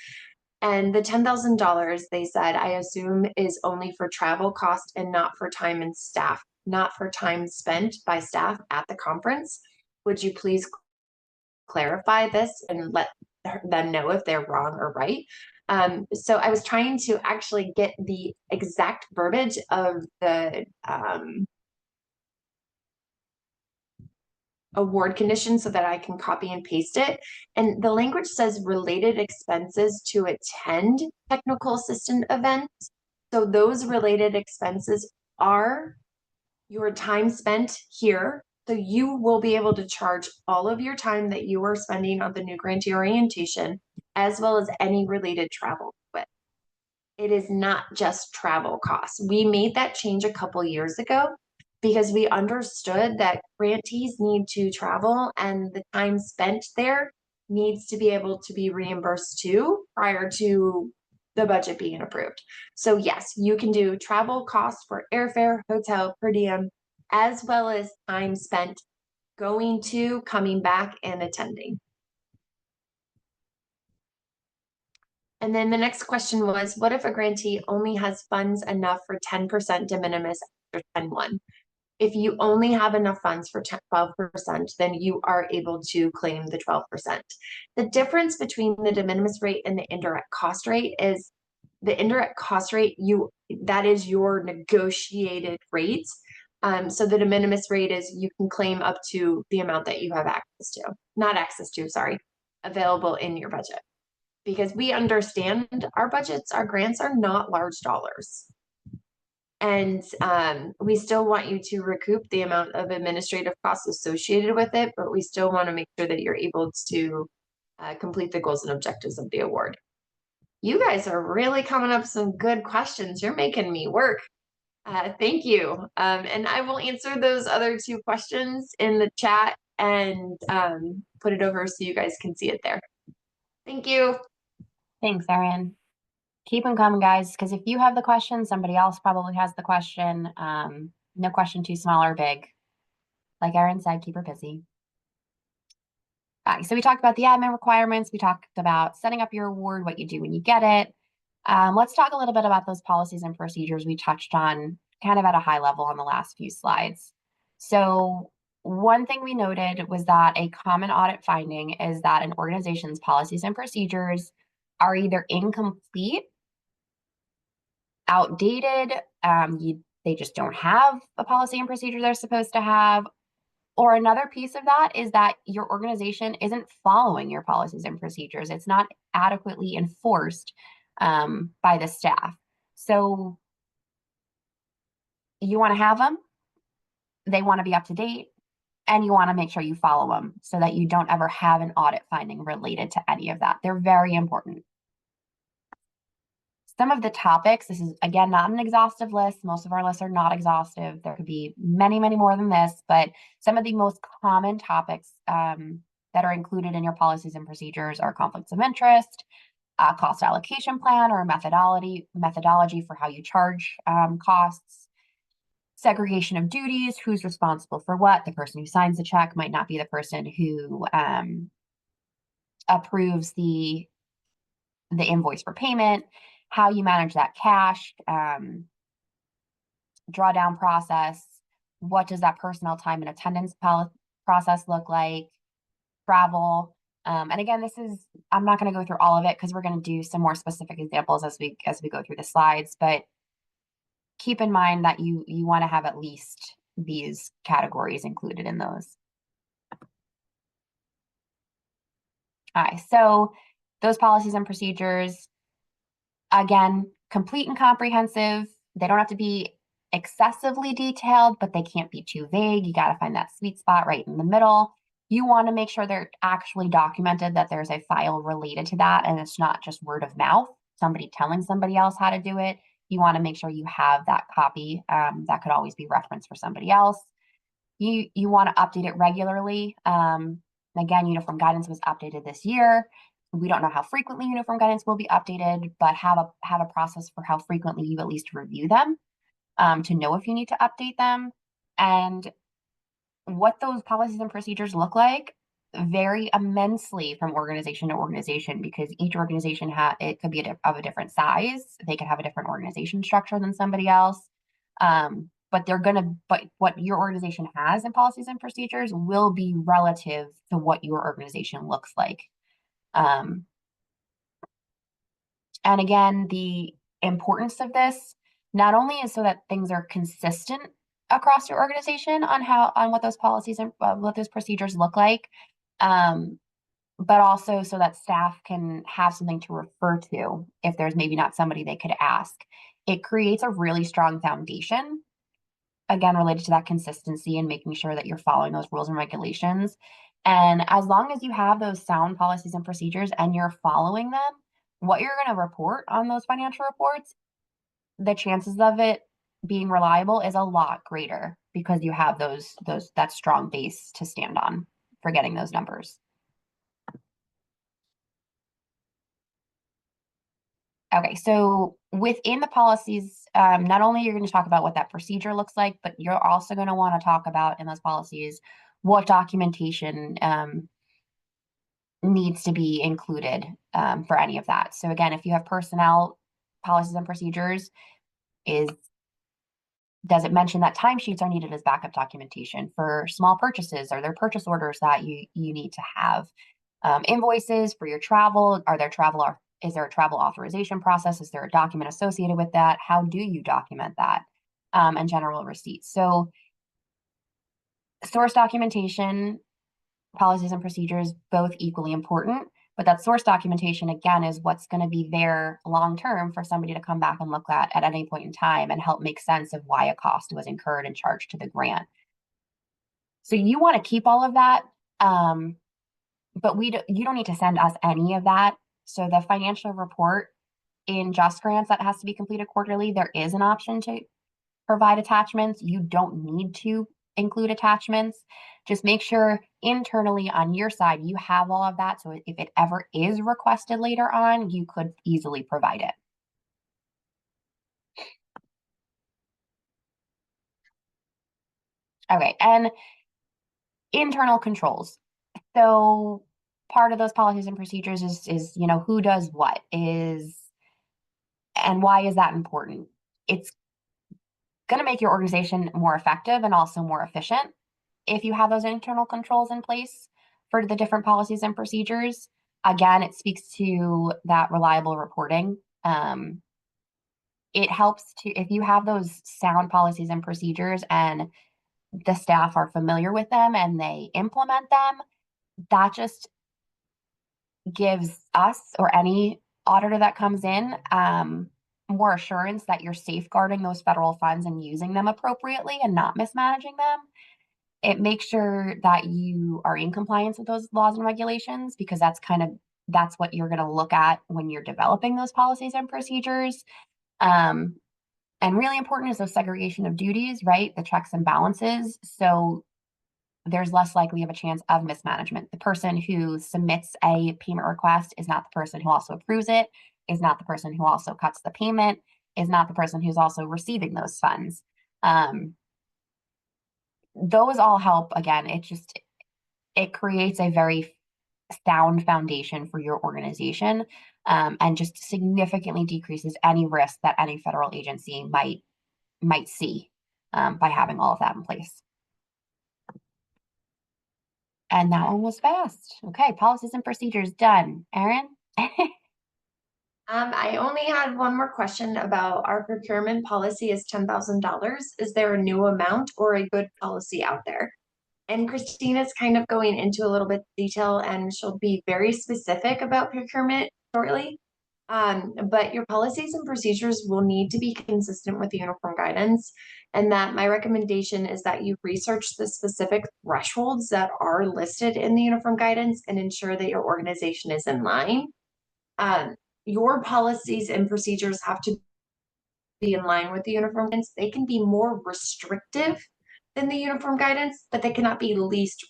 And the $10,000, they said, I assume is only for travel cost and not for time and staff, not for time spent by staff at the conference. Would you please clarify this and let them know if they're wrong or right? So I was trying to actually get the exact verbiage of the award condition so that I can copy and paste it. And the language says related expenses to attend technical assistant events. So those related expenses are your time spent here. So you will be able to charge all of your time that you are spending on the new grantee orientation, as well as any related travel with. It is not just travel costs. We made that change a couple years ago because we understood that grantees need to travel and the time spent there needs to be able to be reimbursed too prior to the budget being approved. So yes, you can do travel costs for airfare, hotel, per diem, as well as time spent going to, coming back, and attending. And then the next question was, what if a grantee only has funds enough for 10% de minimis after 10-1? If you only have enough funds for 12%, then you are able to claim the 12%. The difference between the de minimis rate and the indirect cost rate is the indirect cost rate, that is your negotiated rate. So the de minimis rate is you can claim up to the amount that you have access to, not access to, sorry, available in your budget. Because we understand our budgets, our grants are not large dollars. And we still want you to recoup the amount of administrative costs associated with it, but we still want to make sure that you're able to complete the goals and objectives of the award. You guys are really coming up with some good questions. You're making me work. Thank you. And I will answer those other two questions in the chat and put it over so you guys can see it there. Thank you. Thanks, Erin. Keep them coming, guys, because if you have the question, somebody else probably has the question. No question too small or big. Like Erin said, keep her busy. So we talked about the admin requirements. We talked about setting up your award, what you do when you get it. Let's talk a little bit about those policies and procedures we touched on kind of at a high level on the last few slides. So one thing we noted was that a common audit finding is that an organization's policies and procedures are either incomplete, outdated, they just don't have a policy and procedure they're supposed to have. Or another piece of that is that your organization isn't following your policies and procedures. It's not adequately enforced by the staff. So you want to have them, they want to be up to date, and you want to make sure you follow them so that you don't ever have an audit finding related to any of that. They're very important. Some of the topics, this is again not an exhaustive list. Most of our lists are not exhaustive. There could be many, many more than this, but some of the most common topics that are included in your policies and procedures are conflicts of interest, cost allocation plan or methodology for how you charge costs, segregation of duties, who's responsible for what. The person who signs the check might not be the person who approves the invoice for payment, how you manage that cash, drawdown process, what does that personnel time and attendance process look like, travel. And again, I'm not going to go through all of it because we're going to do some more specific examples as we go through the slides, but keep in mind that you want to have at least these categories included in those. All right, so those policies and procedures, again, complete and comprehensive. They don't have to be excessively detailed, but they can't be too vague. You got to find that sweet spot right in the middle. You want to make sure they're actually documented, that there's a file related to that, and it's not just word of mouth. somebody telling somebody else how to do it, you want to make sure you have that copy. That could always be referenced for somebody else. You want to update it regularly. Again, uniform guidance was updated this year. We don't know how frequently uniform guidance will be updated, but have a process for how frequently you at least review them, to know if you need to update them. And what those policies and procedures look like vary immensely from organization to organization, because each organization it could be of a different size. They could have a different organization structure than somebody else. But what your organization has in policies and procedures will be relative to what your organization looks like. Um, and again, the importance of this not only is so that things are consistent across your organization on what those policies and what those procedures look like, but also so that staff can have something to refer to if there's maybe not somebody they could ask. It creates a really strong foundation, again, related to that consistency and making sure that you're following those rules and regulations. And as long as you have those sound policies and procedures and you're following them, what you're going to report on those financial reports, the chances of it being reliable is a lot greater because you have that strong base to stand on for getting those numbers. Okay, so within the policies, not only you're going to talk about what that procedure looks like, but you're also going to want to talk about in those policies what documentation needs to be included for any of that. So again, if you have personnel policies and procedures, does it mention that timesheets are needed as backup documentation for small purchases? Are there purchase orders that you need to have? Invoices for your travel? Is there a travel authorization process? Is there a document associated with that? How do you document that? And general receipts. So source documentation, policies and procedures, both equally important, but that source documentation, again, is what's going to be there long-term for somebody to come back and look at any point in time and help make sense of why a cost was incurred and charged to the grant. So you want to keep all of that, but you don't need to send us any of that. So the financial report in Just Grants that has to be completed quarterly, there is an option to provide attachments. You don't need to include attachments. Just make sure internally on your side you have all of that. So if it ever is requested later on, you could easily provide it. Okay, and internal controls. So part of those policies and procedures is who does what and why is that important? It's going to make your organization more effective and also more efficient if you have those internal controls in place for the different policies and procedures. Again, it speaks to that reliable reporting. It helps if you have those sound policies and procedures and the staff are familiar with them and they implement them, that just gives us or any auditor that comes in more assurance that you're safeguarding those federal funds and using them appropriately and not mismanaging them. It makes sure that you are in compliance with those laws and regulations, because that's what you're going to look at when you're developing those policies and procedures. And really important is those segregation of duties, right? The checks and balances. So there's less likely of a chance of mismanagement. The person who submits a payment request is not the person who also approves it, is not the person who also cuts the payment, is not the person who's also receiving those funds. Those all help. Again, it creates a very sound foundation for your organization, and just significantly decreases any risk that any federal agency might see by having all of that in place. And that one was fast. Okay, policies and procedures done. Erin? I only had one more question about our procurement policy is $10,000. Is there a new amount or a good policy out there? And Christina's kind of going into a little bit detail and she'll be very specific about procurement shortly. But your policies and procedures will need to be consistent with the uniform guidance. And that my recommendation is that you research the specific thresholds that are listed in the uniform guidance and ensure that your organization is in line. your policies and procedures have to be in line with the uniform guidance. They can be more restrictive than the uniform guidance, but they cannot be least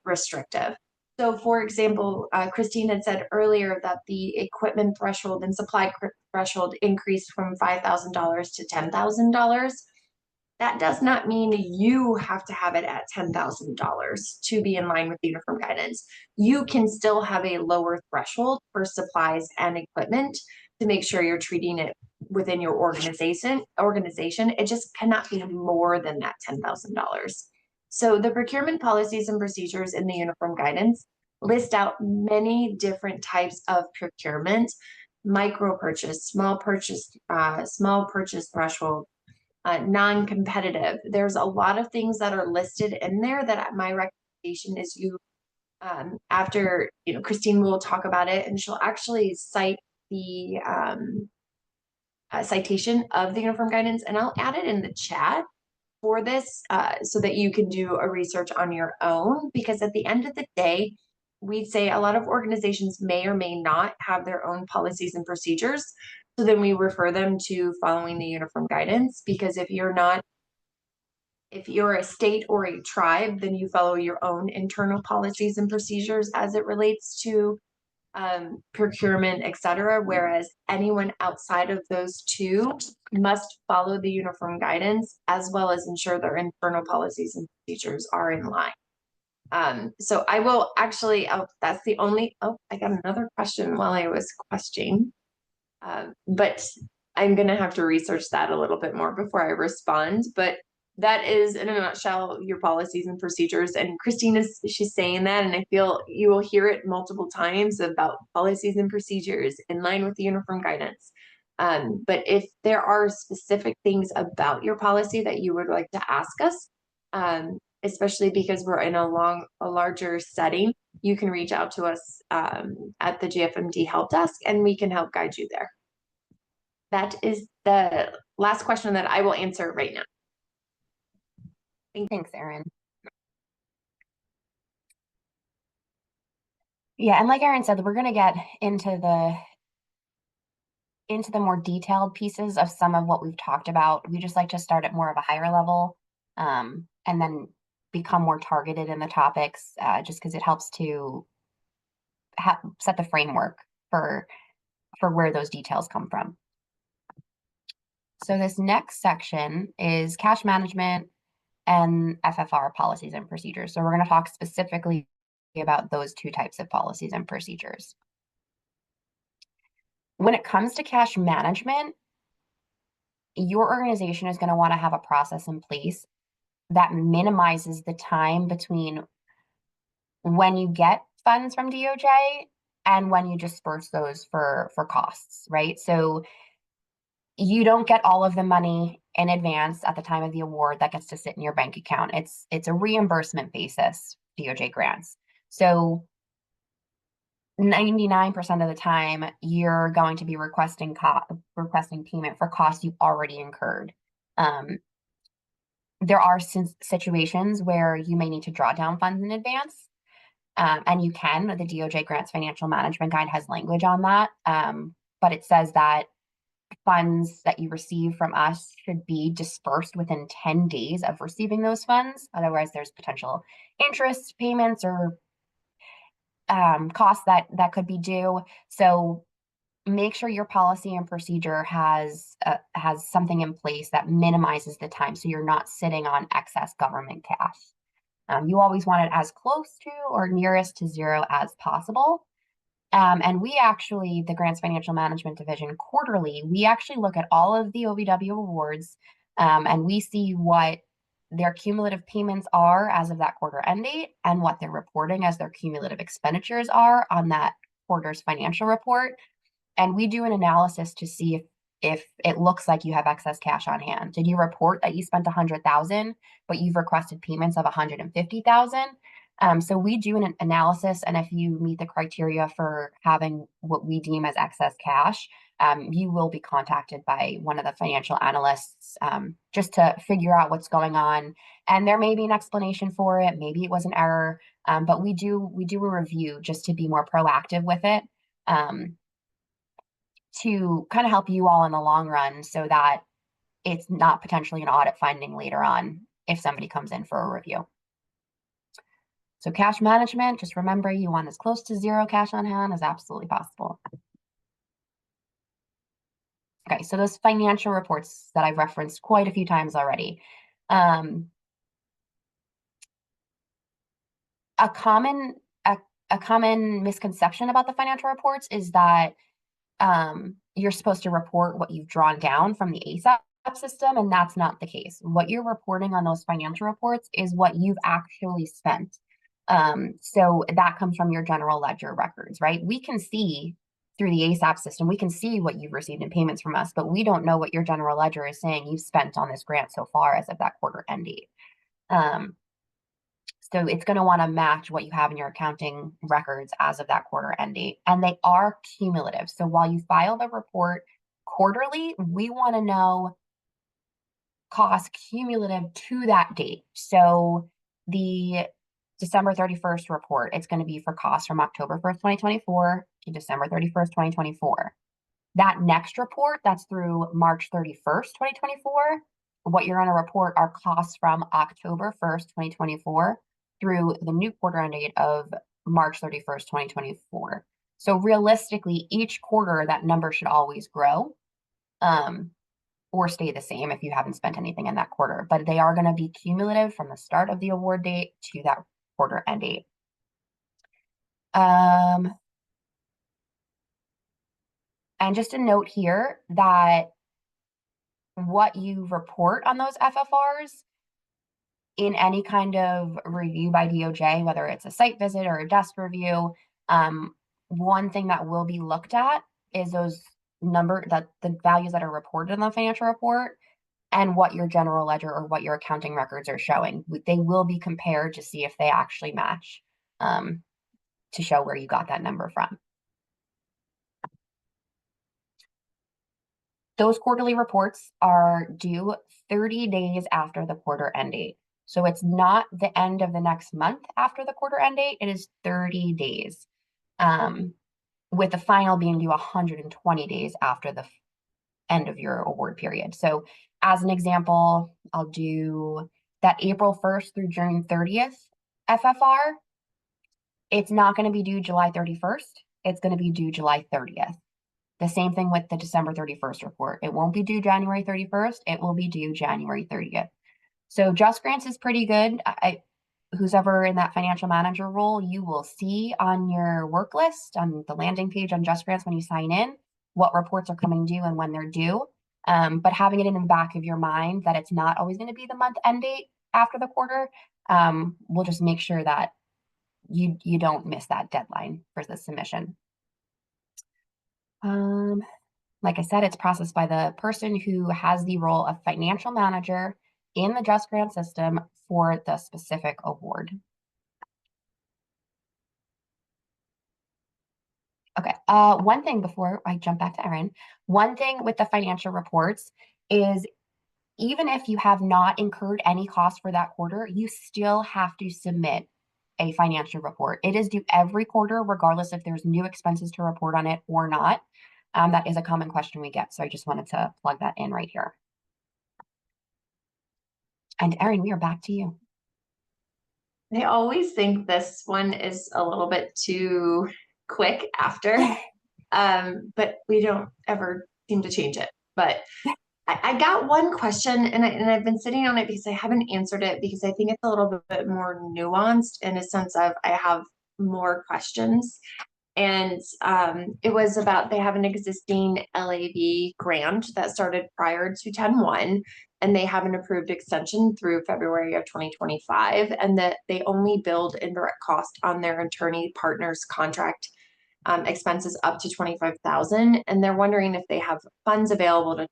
restrictive. So, for example, Christine had said earlier that the equipment threshold and supply threshold increased from $5,000 to $10,000. That does not mean you have to have it at $10,000 to be in line with uniform guidance. You can still have a lower threshold for supplies and equipment to make sure you're treating it within your organization. It just cannot be more than that $10,000. So the procurement policies and procedures in the uniform guidance list out many different types of procurement: micro purchase, small purchase threshold, non-competitive. There's a lot of things that are listed in there that my recommendation is you, after, Christine will talk about it and she'll actually cite the citation of the uniform guidance, and I'll add it in the chat for this so that you can do a research on your own, because at the end of the day, we'd say a lot of organizations may or may not have their own policies and procedures. So then we refer them to following the uniform guidance, because if you're a state or a tribe, then you follow your own internal policies and procedures as it relates to procurement, etc. Whereas anyone outside of those two must follow the uniform guidance, as well as ensure their internal policies and procedures are in line. So I will actually, that's the only, I got another question while I was questioning, but I'm going to have to research that a little bit more before I respond. But that is, in a nutshell, your policies and procedures. And she's saying that, and I feel you will hear it multiple times about policies and procedures in line with the uniform guidance. But if there are specific things about your policy that you would like to ask us, especially because we're in a larger setting, you can reach out to us at the GFMD help desk, and we can help guide you there. That is the last question that I will answer right now. Thanks, Erin. Yeah, and like Erin said, we're going to get into the more detailed pieces of some of what we've talked about. We just like to start at more of a higher level, and then become more targeted in the topics, just because it helps to set the framework for where those details come from. So this next section is cash management and FFR policies and procedures. So we're going to talk specifically about those two types of policies and procedures. When it comes to cash management, your organization is going to want to have a process in place that minimizes the time between when you get funds from DOJ and when you disperse those for costs, right? So you don't get all of the money in advance at the time of the award that gets to sit in your bank account. It's a reimbursement basis, DOJ grants. So 99% of the time, you're going to be requesting payment for costs you've already incurred. There are situations where you may need to draw down funds in advance, and you can. The DOJ Grants Financial Management Guide has language on that, but it says that funds that you receive from us should be dispersed within 10 days of receiving those funds. Otherwise, there's potential interest payments or costs that could be due. So make sure your policy and procedure has something in place that minimizes the time, so you're not sitting on excess government cash. You always want it as close to or nearest to zero as possible. And we actually, the Grants Financial Management Division, quarterly, we actually look at all of the OVW awards, and we see what their cumulative payments are as of that quarter end date and what they're reporting as their cumulative expenditures are on that quarter's financial report. And we do an analysis to see if it looks like you have excess cash on hand. Did you report that you spent $100,000, but you've requested payments of $150,000? So we do an analysis, and if you meet the criteria for having what we deem as excess cash, you will be contacted by one of the financial analysts just to figure out what's going on. And there may be an explanation for it. Maybe it was an error, but we do a review just to be more proactive with it. to kind of help you all in the long run so that it's not potentially an audit finding later on if somebody comes in for a review. So cash management, just remember you want as close to zero cash on hand as absolutely possible. Okay, so those financial reports that I've referenced quite a few times already. A common misconception about the financial reports is that you're supposed to report what you've drawn down from the ASAP system, and that's not the case. What you're reporting on those financial reports is what you've actually spent. So that comes from your general ledger records, right? We can see through the ASAP system, we can see what you've received in payments from us, but we don't know what your general ledger is saying you've spent on this grant so far as of that quarter end date. So it's going to want to match what you have in your accounting records as of that quarter end date. And they are cumulative. So while you file the report quarterly, we want to know costs cumulative to that date. So the December 31st report, it's going to be for costs from October 1st, 2024 to December 31st, 2024. That next report, that's through March 31st, 2024. What you're going to report are costs from October 1st, 2024 through the new quarter end date of March 31st, 2024. So realistically, each quarter, that number should always grow or stay the same if you haven't spent anything in that quarter. But they are going to be cumulative from the start of the award date to that quarter end date. And just a note here that what you report on those FFRs in any kind of review by DOJ, whether it's a site visit or a desk review, one thing that will be looked at is the values that are reported in the financial report and what your general ledger or what your accounting records are showing. They will be compared to see if they actually match, to show where you got that number from. Those quarterly reports are due 30 days after the quarter end date. So it's not the end of the next month after the quarter end date, it is 30 days, with the final being due 120 days after the end of your award period. So as an example, I'll do that April 1st through June 30th FFR. It's not going to be due July 31st. It's going to be due July 30th. The same thing with the December 31st report. It won't be due January 31st. It will be due January 30th. So Just Grants is pretty good. Who's ever in that financial manager role, you will see on your work list, on the landing page on Just Grants when you sign in, what reports are coming due and when they're due. But having it in the back of your mind that it's not always going to be the month end date after the quarter, will just make sure that you don't miss that deadline for the submission. Like I said, it's processed by the person who has the role of financial manager in the Just Grant system for the specific award. Okay, one thing before I jump back to Erin, one thing with the financial reports is even if you have not incurred any cost for that quarter, you still have to submit a financial report. It is due every quarter, regardless if there's new expenses to report on it or not. That is a common question we get, so I just wanted to plug that in right here. And Erin, we are back to you. I always think this one is a little bit too quick after, but we don't ever seem to change it. But I got one question, and I've been sitting on it because I haven't answered it because I think it's a little bit more nuanced in a sense of I have more questions. And it was about they have an existing LAV grant that started prior to 10/1, and they have an approved extension through February of 2025, and that they only build indirect cost on their attorney partner's contract expenses up to 25,000, and they're wondering if they have funds available to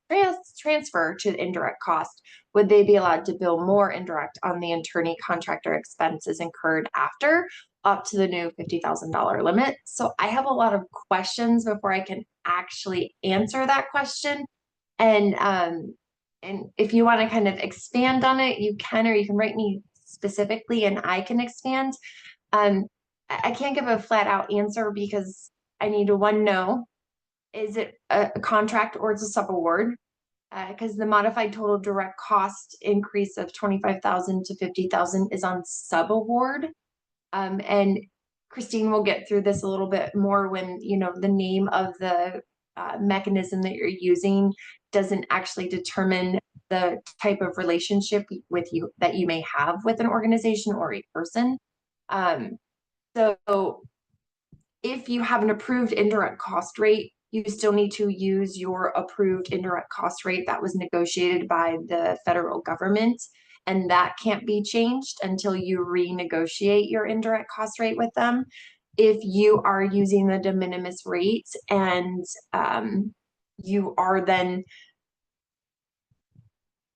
transfer to indirect cost. Would they be allowed to bill more indirect on the attorney contractor expenses incurred after, up to the new $50,000 limit? So I have a lot of questions before I can actually answer that question. And if you want to kind of expand on it, you can, or you can write me specifically and I can expand. I can't give a flat out answer because I need to know is it a contract or it's a subaward? Because the modified total direct cost increase of 25,000 to 50,000 is on subaward. And Christine will get through this a little bit more when, the name of the mechanism that you're using doesn't actually determine the type of relationship with you that you may have with an organization or a person. So if you have an approved indirect cost rate, you still need to use your approved indirect cost rate that was negotiated by the federal government. And that can't be changed until you renegotiate your indirect cost rate with them. If you are using the de minimis rate and you are then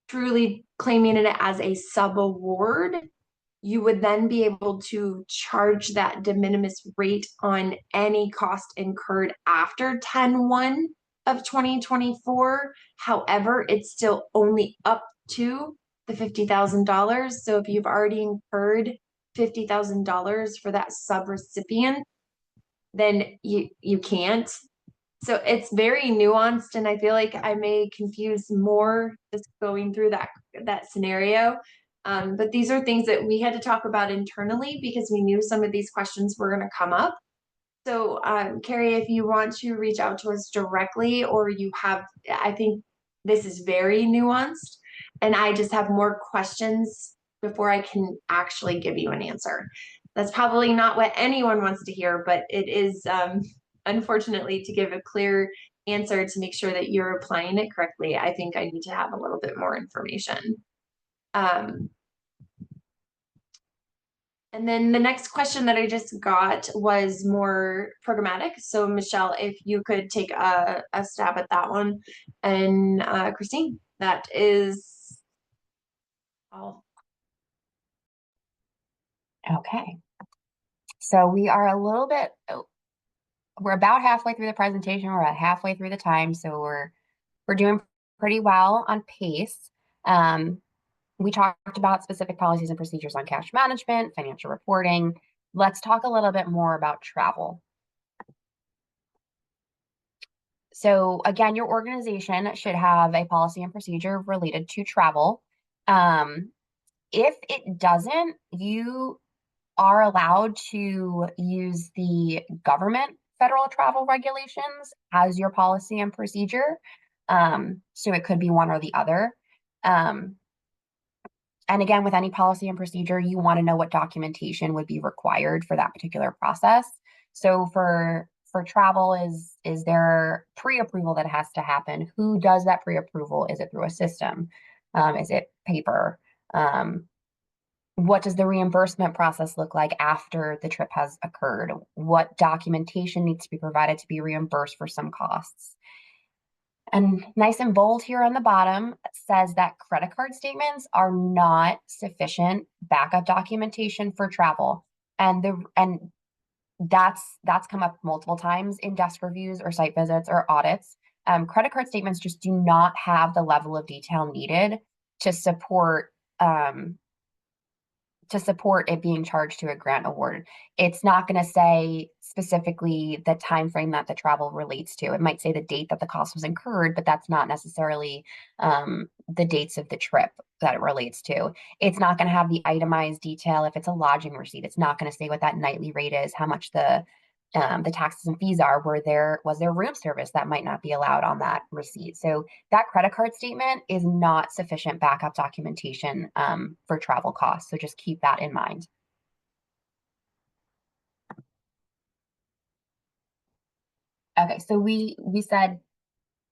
truly claiming it as a subaward, you would then be able to charge that de minimis rate on any cost incurred after 10/1 of 2024. However, it's still only up to the $50,000. So if you've already incurred $50,000 for that subrecipient, then you can't. So it's very nuanced, and I feel like I may confuse more just going through that scenario. But these are things that we had to talk about internally because we knew some of these questions were going to come up. So, Carrie, if you want to reach out to us directly, or I think this is very nuanced, and I just have more questions before I can actually give you an answer. That's probably not what anyone wants to hear, but it is, unfortunately, to give a clear answer to make sure that you're applying it correctly. I think I need to have a little bit more information. And then the next question that I just got was more programmatic. So Michelle, if you could take a stab at that one. And Christine, that is all. Okay. So we are a little bit, we're about halfway through the presentation. We're at halfway through the time. So we're doing pretty well on pace. We talked about specific policies and procedures on cash management, financial reporting. Let's talk a little bit more about travel. So again, your organization should have a policy and procedure related to travel. If it doesn't, you are allowed to use the government federal travel regulations as your policy and procedure. So it could be one or the other. And again, with any policy and procedure, you want to know what documentation would be required for that particular process. So for travel, is there pre-approval that has to happen? Who does that pre-approval? Is it through a system? Is it paper? What does the reimbursement process look like after the trip has occurred? What documentation needs to be provided to be reimbursed for some costs? And nice and bold here on the bottom says that credit card statements are not sufficient backup documentation for travel. And that's come up multiple times in desk reviews or site visits or audits. Credit card statements just do not have the level of detail needed to support it being charged to a grant award. It's not going to say specifically the time frame that the travel relates to. It might say the date that the cost was incurred, but that's not necessarily the dates of the trip that it relates to. It's not going to have the itemized detail if it's a lodging receipt. It's not going to say what that nightly rate is, how much the taxes and fees are. Was there room service that might not be allowed on that receipt? So that credit card statement is not sufficient backup documentation for travel costs. So just keep that in mind. Okay, so we said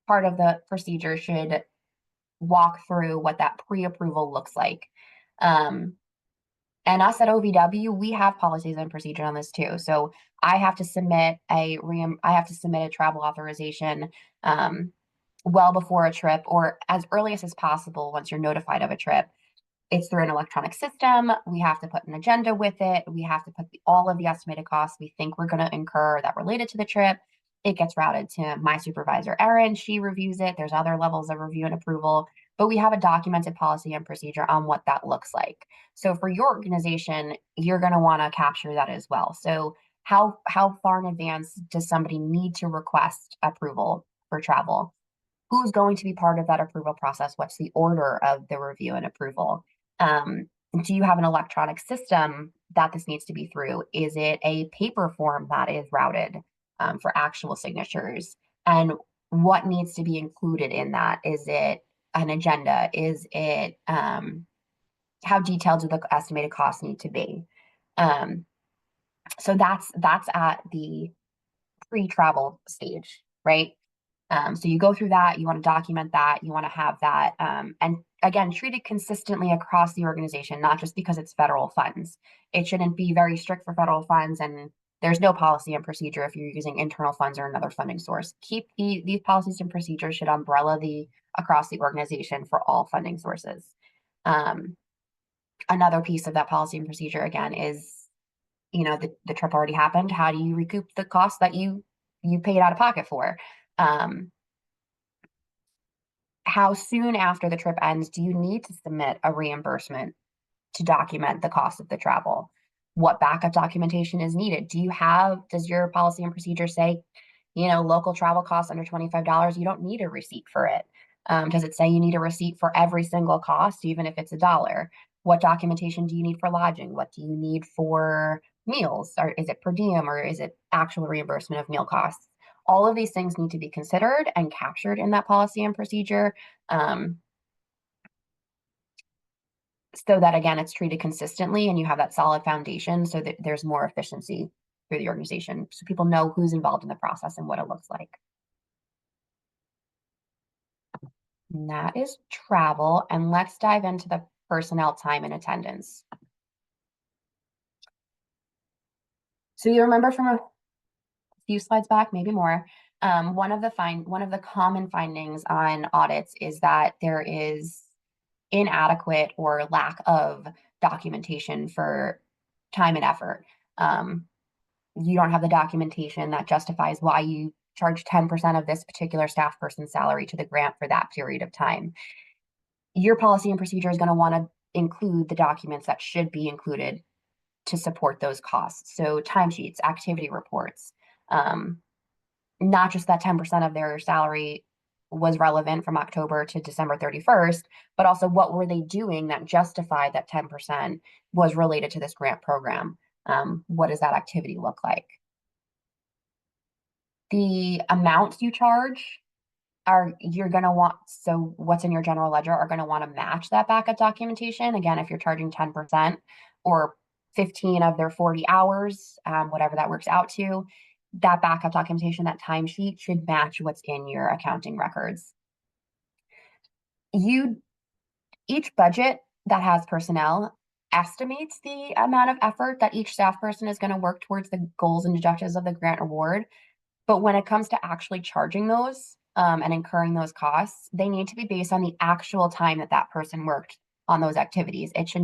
part of the procedure should walk through what that pre-approval looks like. And us at OVW, we have policies and procedure on this too. So I have to submit a travel authorization well before a trip, or as early as possible once you're notified of a trip. It's through an electronic system. We have to put an agenda with it. We have to put all of the estimated costs we think we're going to incur that related to the trip. It gets routed to my supervisor, Erin. She reviews it. There's other levels of review and approval, but we have a documented policy and procedure on what that looks like. So for your organization, you're going to want to capture that as well. So how far in advance does somebody need to request approval for travel? Who's going to be part of that approval process? What's the order of the review and approval? Do you have an electronic system that this needs to be through? Is it a paper form that is routed for actual signatures? And what needs to be included in that? Is it an agenda? Is it how detailed do the estimated costs need to be? Um, so that's at the pre-travel stage, right? So you go through that, you want to document that, you want to have that, and again, treat it consistently across the organization, not just because it's federal funds. It shouldn't be very strict for federal funds, and there's no policy and procedure if you're using internal funds or another funding source. Keep these policies and procedures should umbrella across the organization for all funding sources. Um, Another piece of that policy and procedure again is, the trip already happened. How do you recoup the cost that you paid out of pocket for? How soon after the trip ends do you need to submit a reimbursement to document the cost of the travel? What backup documentation is needed? Does your policy and procedure say, local travel costs under $25, you don't need a receipt for it? Does it say you need a receipt for every single cost, even if it's $1? What documentation do you need for lodging? What do you need for meals? Or is it per diem, or is it actual reimbursement of meal costs? All of these things need to be considered and captured in that policy and procedure, um, so that, again, it's treated consistently and you have that solid foundation so that there's more efficiency through the organization, so people know who's involved in the process and what it looks like. And that is travel. And let's dive into the personnel time and attendance. So you remember from a few slides back, maybe more, one of the common findings on audits is that there is inadequate or lack of documentation for time and effort. You don't have the documentation that justifies why you charge 10% of this particular staff person's salary to the grant for that period of time. Your policy and procedure is going to want to include the documents that should be included to support those costs. So timesheets, activity reports, not just that 10% of their salary was relevant from October to December 31st, but also what were they doing that justified that 10% was related to this grant program? What does that activity look like? The amounts you charge you're going to want, so what's in your general ledger are going to want to match that backup documentation. Again, if you're charging 10% or 15 of their 40 hours, whatever that works out to, that backup documentation, that timesheet should match what's in your accounting records. Each budget that has personnel estimates the amount of effort that each staff person is going to work towards the goals and objectives of the grant award. But when it comes to actually charging those and incurring those costs, they need to be based on the actual time that that person worked on those activities. It should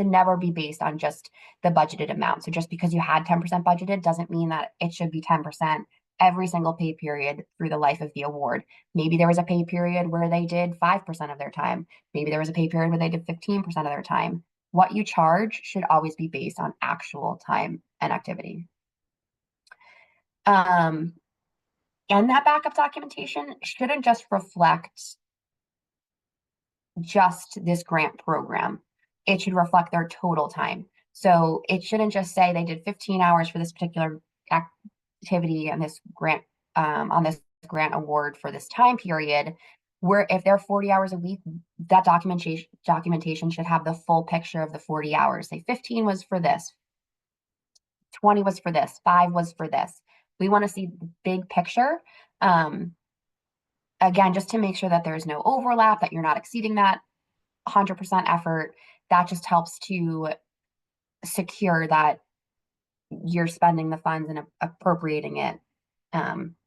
never be based on just the budgeted amount. So just because you had 10% budgeted doesn't mean that it should be 10% every single pay period through the life of the award. Maybe there was a pay period where they did 5% of their time. Maybe there was a pay period where they did 15% of their time. What you charge should always be based on actual time and activity. And that backup documentation shouldn't just reflect just this grant program. It should reflect their total time. So it shouldn't just say they did 15 hours for this particular activity and this grant on this grant award for this time period. Where if they're 40 hours a week, that documentation should have the full picture of the 40 hours. Say 15 was for this, 20 was for this, 5 was for this. We want to see the big picture. Again, just to make sure that there's no overlap, that you're not exceeding that 100% effort. That just helps to secure that you're spending the funds and appropriating it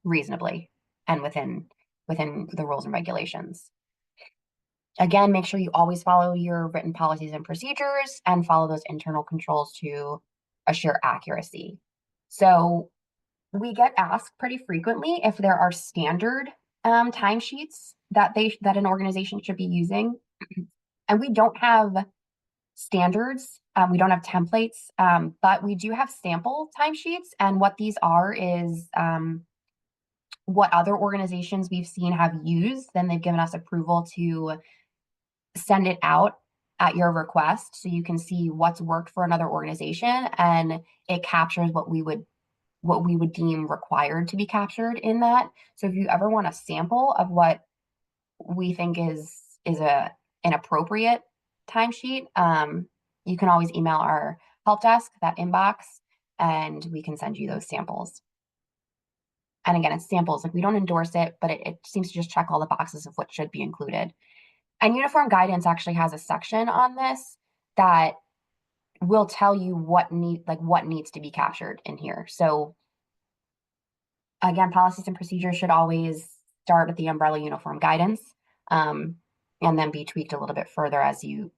reasonably and within the rules and regulations. Again, make sure you always follow your written policies and procedures and follow those internal controls to assure accuracy. So we get asked pretty frequently if there are standard timesheets that an organization should be using, and we don't have standards. We don't have templates, but we do have sample timesheets. And what these are is what other organizations we've seen have used. Then they've given us approval to send it out at your request so you can see what's worked for another organization, and it captures what we would deem required to be captured in that. So if you ever want a sample of what we think is an appropriate timesheet, you can always email our help desk, that inbox, and we can send you those samples. And again, it's samples. Like, we don't endorse it, but it seems to just check all the boxes of what should be included. And uniform guidance actually has a section on this that will tell you what needs to be captured in here. So again, policies and procedures should always start at the umbrella uniform guidance, and then be tweaked a little bit further as you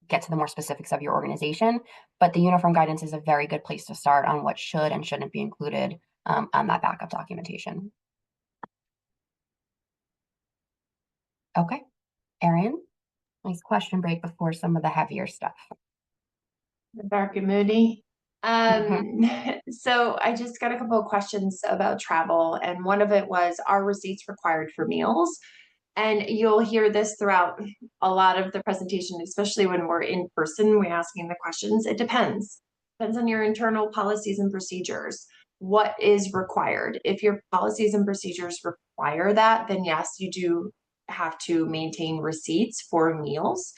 get to the more specifics of your organization. But the uniform guidance is a very good place to start on what should and shouldn't be included on that backup documentation. Okay, Erin, nice question break before some of the heavier stuff. Dark and moody. So I just got a couple of questions about travel, and one of it was, are receipts required for meals? And you'll hear this throughout a lot of the presentation, especially when we're in person, we're asking the questions. It depends. Depends on your internal policies and procedures. What is required? If your policies and procedures require that, then yes, you do have to maintain receipts for meals.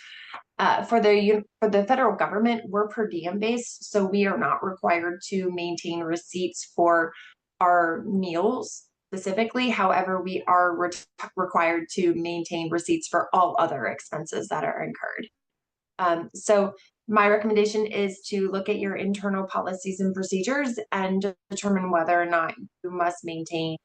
For the federal government, we're per diem based, so we are not required to maintain receipts for our meals specifically. However, we are required to maintain receipts for all other expenses that are incurred. So my recommendation is to look at your internal policies and procedures and determine whether or not you must maintain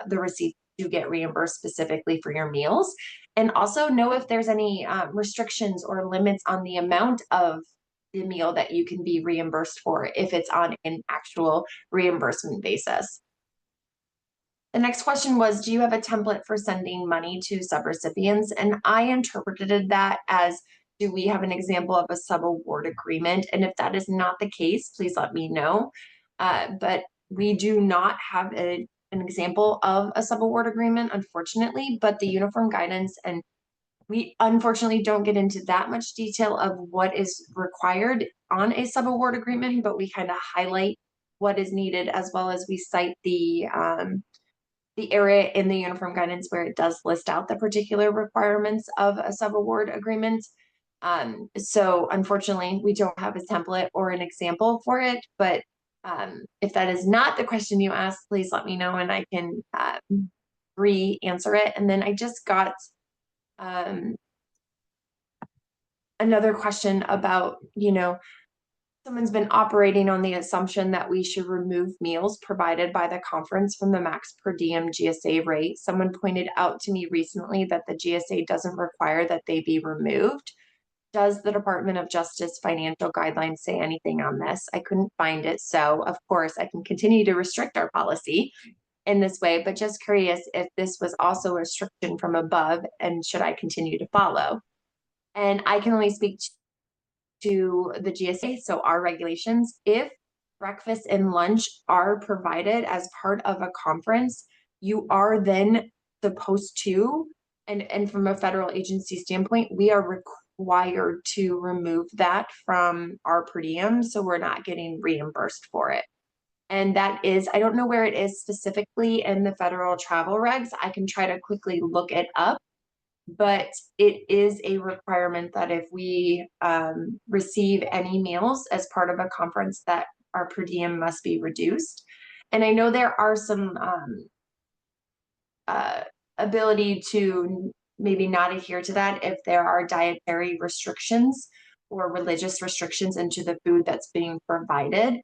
the receipts to get reimbursed specifically for your meals. And also know if there's any restrictions or limits on the amount of the meal that you can be reimbursed for if it's on an actual reimbursement basis. The next question was, do you have a template for sending money to subrecipients? And I interpreted that as, do we have an example of a subaward agreement? And if that is not the case, please let me know. But we do not have an example of a subaward agreement, unfortunately, but the uniform guidance, and we unfortunately don't get into that much detail of what is required on a subaward agreement, but we kind of highlight what is needed, as well as we cite the area in the uniform guidance where it does list out the particular requirements of a subaward agreement. So unfortunately, we don't have a template or an example for it, but if that is not the question you asked, please let me know and I can re-answer it. And then I just got another question about, someone's been operating on the assumption that we should remove meals provided by the conference from the max per diem GSA rate. Someone pointed out to me recently that the GSA doesn't require that they be removed. Does the Department of Justice financial guidelines say anything on this? I couldn't find it. So of course I can continue to restrict our policy in this way, but just curious if this was also a restriction from above and should I continue to follow? And I can only speak to the GSA, so our regulations. If breakfast and lunch are provided as part of a conference, you are then supposed to, and from a federal agency standpoint, we are required to remove that from our per diem, so we're not getting reimbursed for it. And that is, I don't know where it is specifically in the federal travel regs. I can try to quickly look it up, but it is a requirement that if we receive any meals as part of a conference, that our per diem must be reduced. And I know there are some ability to maybe not adhere to that if there are dietary restrictions or religious restrictions into the food that's being provided.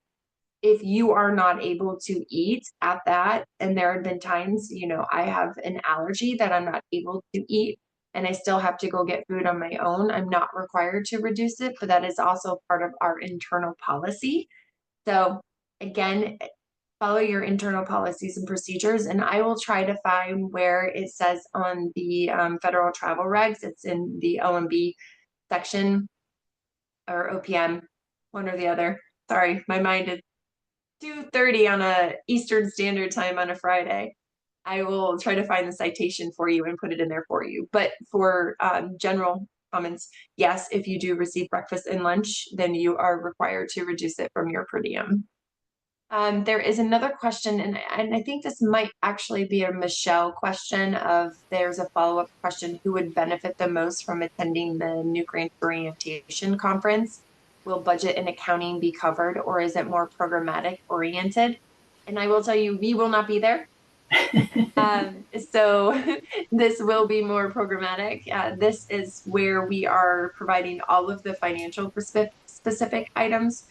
If you are not able to eat at that, and there have been times, I have an allergy that I'm not able to eat and I still have to go get food on my own, I'm not required to reduce it, but that is also part of our internal policy. So again, follow your internal policies and procedures, and I will try to find where it says on the federal travel regs, it's in the OMB section, or OPM, one or the other. Sorry, my mind is 2:30 on a Eastern Standard Time on a Friday. I will try to find the citation for you and put it in there for you. But for general comments, yes, if you do receive breakfast and lunch, then you are required to reduce it from your per diem. There is another question, and I think this might actually be a Michelle question of there's a follow-up question, who would benefit the most from attending the new grant orientation conference? Will budget and accounting be covered, or is it more programmatic oriented? And I will tell you, we will not be there. So this will be more programmatic. This is where we are providing all of the financial specific items.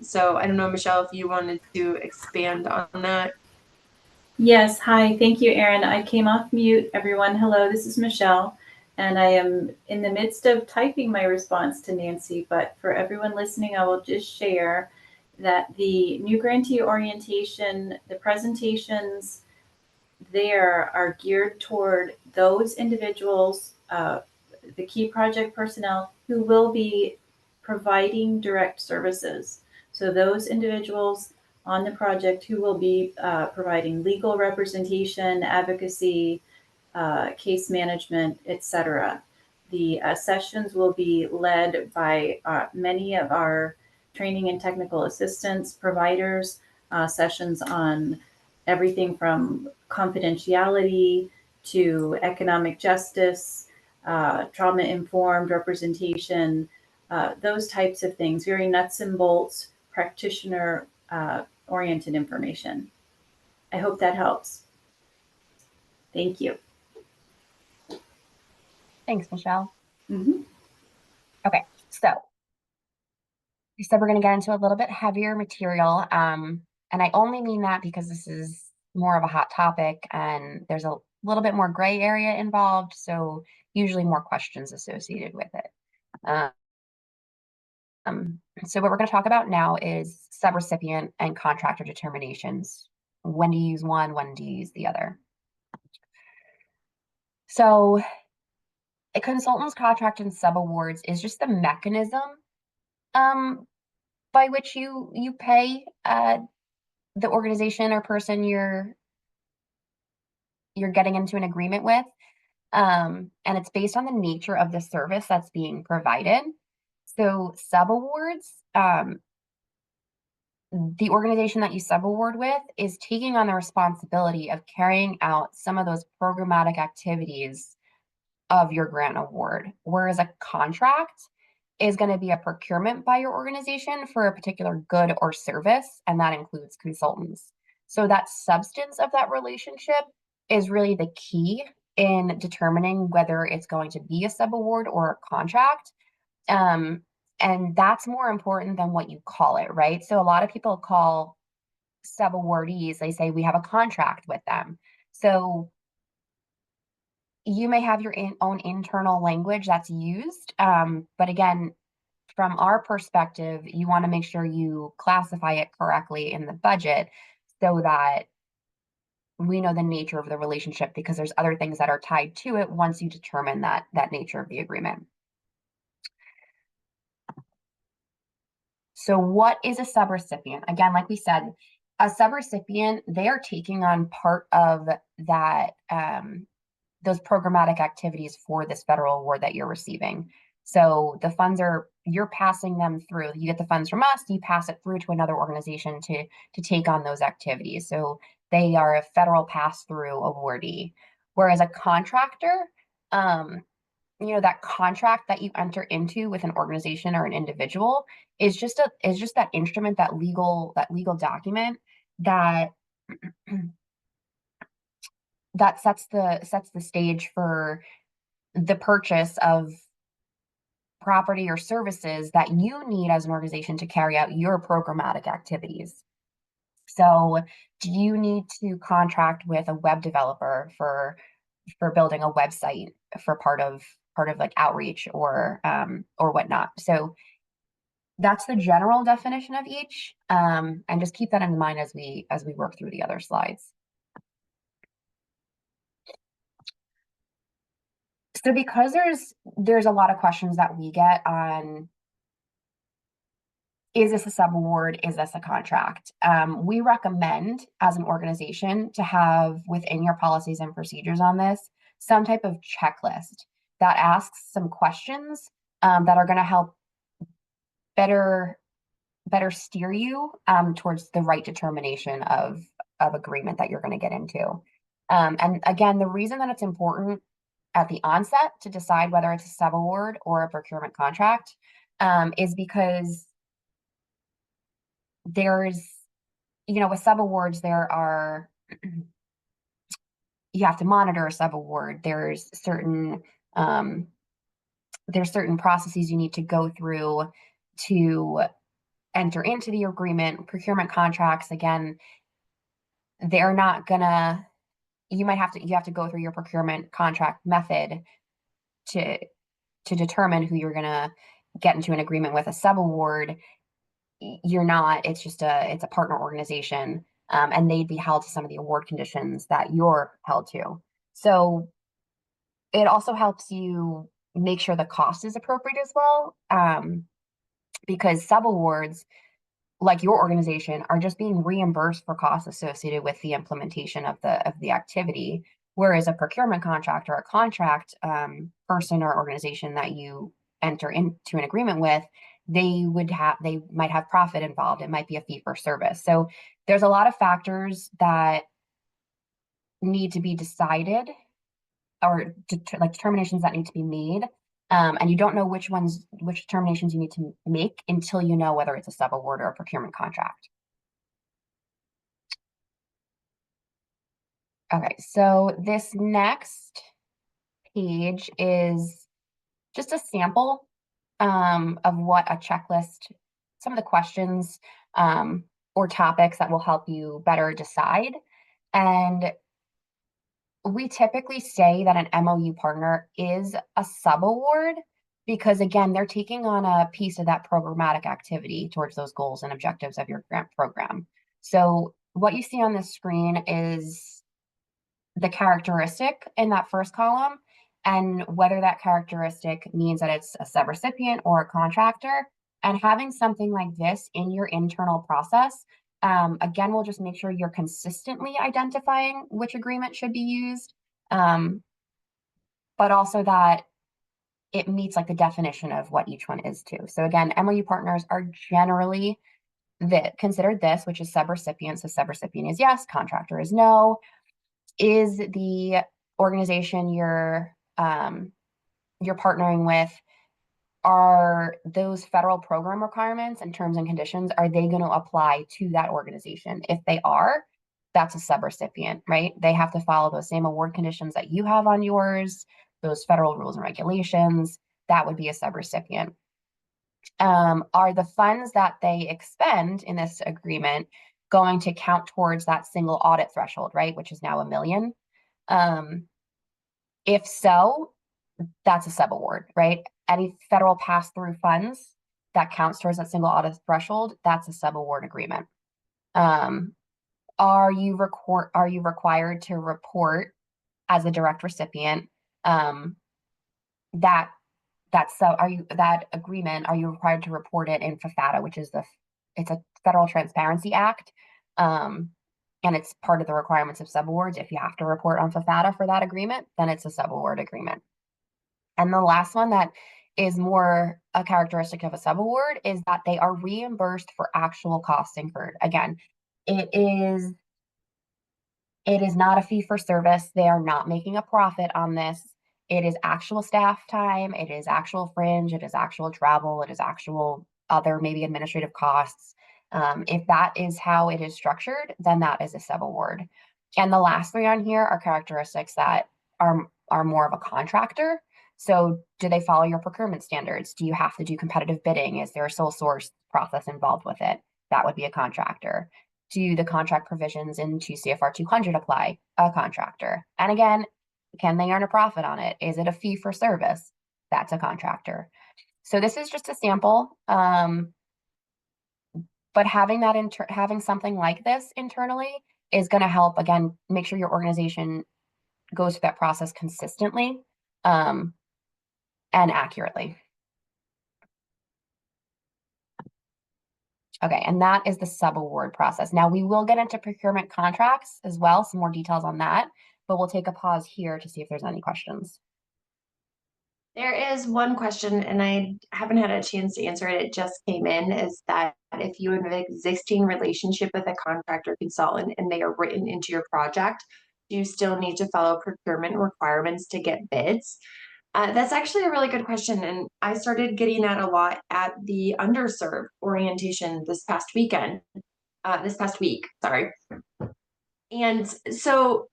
So I don't know, Michelle, if you wanted to expand on that. Yes, hi. Thank you, Erin. I came off mute. Everyone, hello, this is Michelle, and I am in the midst of typing my response to Nancy, but for everyone listening, I will just share that the new grantee orientation, the presentations there are geared toward those individuals, the key project personnel who will be providing direct services. So those individuals on the project who will be providing legal representation, advocacy, case management, etc. The sessions will be led by many of our training and technical assistance providers, sessions on everything from confidentiality to economic justice, trauma-informed representation, those types of things, very nuts and bolts, practitioner oriented information. I hope that helps. Thank you. Thanks, Michelle. Mm-hmm. Okay, so we said we're going to get into a little bit heavier material. And I only mean that because this is more of a hot topic and there's a little bit more gray area involved. So usually more questions associated with it. So what we're going to talk about now is subrecipient and contractor determinations. When do you use one? When do you use the other? So a consultant's contract and subawards is just the mechanism by which you pay the organization or person you're getting into an agreement with. And it's based on the nature of the service that's being provided. So subawards, the organization that you subaward with is taking on the responsibility of carrying out some of those programmatic activities of your grant award, whereas a contract is going to be a procurement by your organization for a particular good or service, and that includes consultants. So that substance of that relationship is really the key in determining whether it's going to be a subaward or a contract. And that's more important than what you call it, right? So a lot of people call subawardees, they say we have a contract with them. So you may have your own internal language that's used. But again, from our perspective, you want to make sure you classify it correctly in the budget so that we know the nature of the relationship, because there's other things that are tied to it once you determine that nature of the agreement. So what is a subrecipient? Again, like we said, a subrecipient, they are taking on part of that those programmatic activities for this federal award that you're receiving. So the funds you're passing them through. You get the funds from us, you pass it through to another organization to take on those activities. So they are a federal pass-through awardee. Whereas a contractor, that contract that you enter into with an organization or an individual is just that instrument, that legal document that that sets the stage for the purchase of property or services that you need as an organization to carry out your programmatic activities. So do you need to contract with a web developer for building a website for part of like outreach or whatnot? So that's the general definition of each, and just keep that in mind as we work through the other slides. So because there's a lot of questions that we get on is this a subaward? Is this a contract? We recommend as an organization to have within your policies and procedures on this some type of checklist that asks some questions that are going to help better steer you towards the right determination of agreement that you're going to get into. And again, the reason that it's important at the onset to decide whether it's a subaward or a procurement contract is because there's, with subawards, you have to monitor a subaward. There's certain processes you need to go through to enter into the agreement. Procurement contracts, again, they're not gonna, you have to go through your procurement contract method to determine who you're gonna get into an agreement with. A subaward, you're not, it's a partner organization, and they'd be held to some of the award conditions that you're held to. So it also helps you make sure the cost is appropriate as well, because subawards, like your organization, are just being reimbursed for costs associated with the implementation of the activity, whereas a procurement contract or a contract person or organization that you enter into an agreement with, they might have profit involved. It might be a fee for service. So there's a lot of factors that need to be decided, or determinations that need to be made. And you don't know which determinations you need to make until you know whether it's a subaward or a procurement contract. Okay, so this next page is just a sample of what a checklist, some of the questions or topics that will help you better decide. And we typically say that an MOU partner is a subaward because, again, they're taking on a piece of that programmatic activity towards those goals and objectives of your grant program. So what you see on the screen is the characteristic in that first column, and whether that characteristic means that it's a subrecipient or a contractor. And having something like this in your internal process, again, we'll just make sure you're consistently identifying which agreement should be used, but also that it meets like the definition of what each one is too. So again, MOU partners are generally considered this, which is subrecipient. So subrecipient is yes, contractor is no. Is the organization you're partnering with, are those federal program requirements and terms and conditions, are they going to apply to that organization? If they are, that's a subrecipient, right? They have to follow those same award conditions that you have on yours, those federal rules and regulations. That would be a subrecipient. Are the funds that they expend in this agreement going to count towards that single audit threshold, right? Which is now $1 million. If so, that's a subaward, right? Any federal pass-through funds that counts towards that single audit threshold, that's a subaward agreement. Are you required to report as a direct recipient that agreement? Are you required to report it in FFATA, which is it's a Federal Transparency Act, and it's part of the requirements of subawards. If you have to report on FFATA for that agreement, then it's a subaward agreement. And the last one that is more a characteristic of a subaward is that they are reimbursed for actual costs incurred. Again, it is not a fee for service. They are not making a profit on this. It is actual staff time. It is actual fringe. It is actual travel. It is actual other maybe administrative costs. If that is how it is structured, then that is a subaward. And the last three on here are characteristics that are more of a contractor. So do they follow your procurement standards? Do you have to do competitive bidding? Is there a sole source process involved with it? That would be a contractor. Do the contract provisions in 2 CFR 200 apply? A contractor. And again, can they earn a profit on it? Is it a fee for service? That's a contractor. So this is just a sample. But having something like this internally is going to help, again, make sure your organization goes through that process consistently and accurately. Okay, and that is the sub-award process. Now we will get into procurement contracts as well, some more details on that, but we'll take a pause here to see if there's any questions. There is one question, and I haven't had a chance to answer it. It just came in, is that if you have an existing relationship with a contractor consultant and they are written into your project, do you still need to follow procurement requirements to get bids? That's actually a really good question, and I started getting that a lot at the underserved orientation this past week, sorry. And so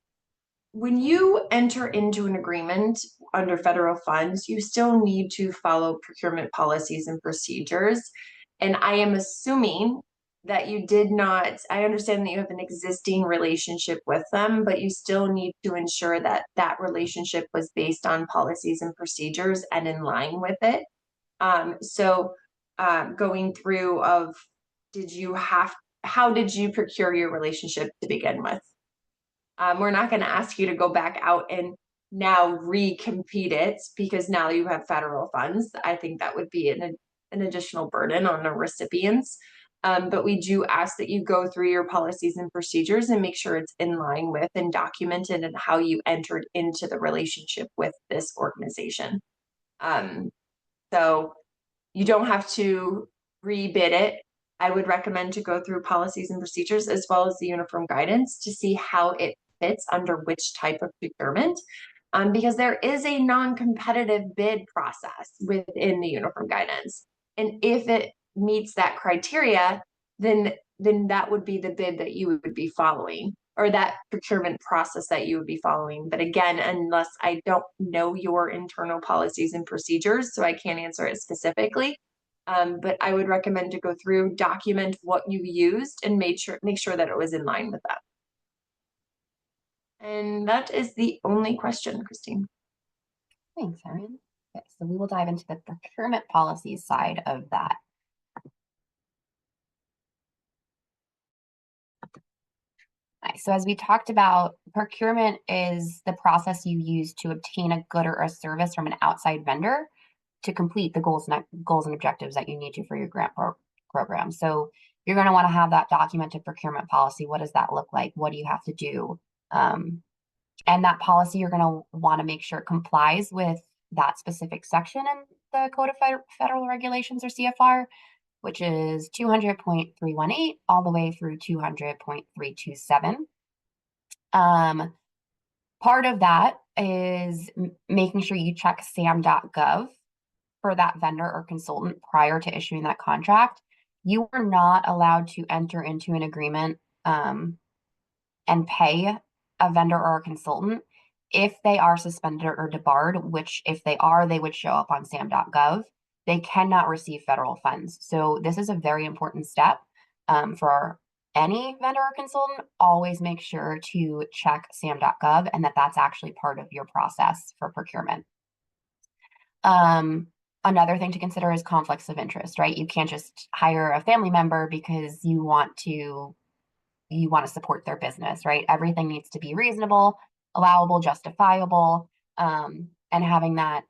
when you enter into an agreement under federal funds, you still need to follow procurement policies and procedures. And I am assuming that you did not, I understand that you have an existing relationship with them, but you still need to ensure that that relationship was based on policies and procedures and in line with it. Going through of, how did you procure your relationship to begin with? We're not going to ask you to go back out and now recompete it because now you have federal funds. I think that would be an additional burden on the recipients. But we do ask that you go through your policies and procedures and make sure it's in line with and documented and how you entered into the relationship with this organization. So you don't have to rebid it. I would recommend to go through policies and procedures as well as the uniform guidance to see how it fits under which type of procurement. Because there is a non-competitive bid process within the uniform guidance. And if it meets that criteria, then that would be the bid that you would be following, or that procurement process that you would be following. But again, unless I don't know your internal policies and procedures, so I can't answer it specifically. But I would recommend to go through, document what you used, and make sure that it was in line with that. And that is the only question, Christine. Thanks, Erin. Okay, so we will dive into the procurement policies side of that. Nice. So as we talked about, procurement is the process you use to obtain a good or a service from an outside vendor to complete the goals and objectives that you need to for your grant program. So you're going to want to have that documented procurement policy. What does that look like? What do you have to do? And that policy, you're going to want to make sure it complies with that specific section in the Code of Federal Regulations, or CFR, which is 200.318 all the way through 200.327. Part of that is making sure you check sam.gov for that vendor or consultant prior to issuing that contract. You are not allowed to enter into an agreement and pay a vendor or a consultant if they are suspended or debarred, which if they are, they would show up on sam.gov. They cannot receive federal funds. So this is a very important step for any vendor or consultant. Always make sure to check sam.gov and that's actually part of your process for procurement. Another thing to consider is conflicts of interest, right? You can't just hire a family member because you want to support their business, right? Everything needs to be reasonable, allowable, justifiable, and having that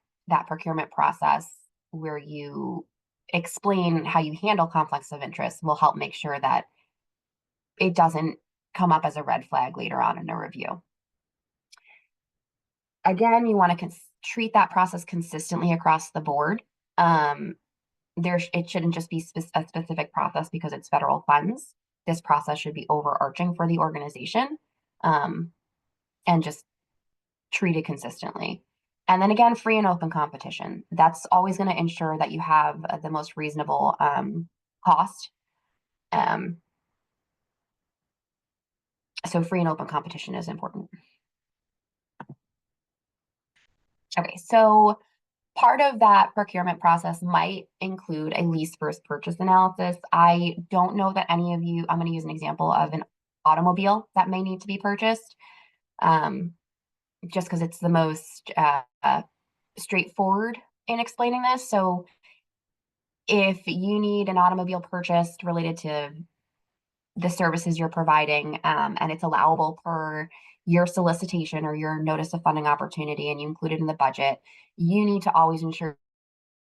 procurement process where you explain how you handle conflicts of interest will help make sure that it doesn't come up as a red flag later on in a review. Again, you want to treat that process consistently across the board. It shouldn't just be a specific process because it's federal funds. This process should be overarching for the organization, and just treated consistently. And then again, free and open competition. That's always going to ensure that you have the most reasonable cost. So free and open competition is important. Okay, so part of that procurement process might include a lease versus purchase analysis. I don't know that any of you, I'm going to use an example of an automobile that may need to be purchased, just because it's the most straightforward in explaining this. So if you need an automobile purchased related to the services you're providing, and it's allowable per your solicitation or your notice of funding opportunity, and you include it in the budget, you need to always ensure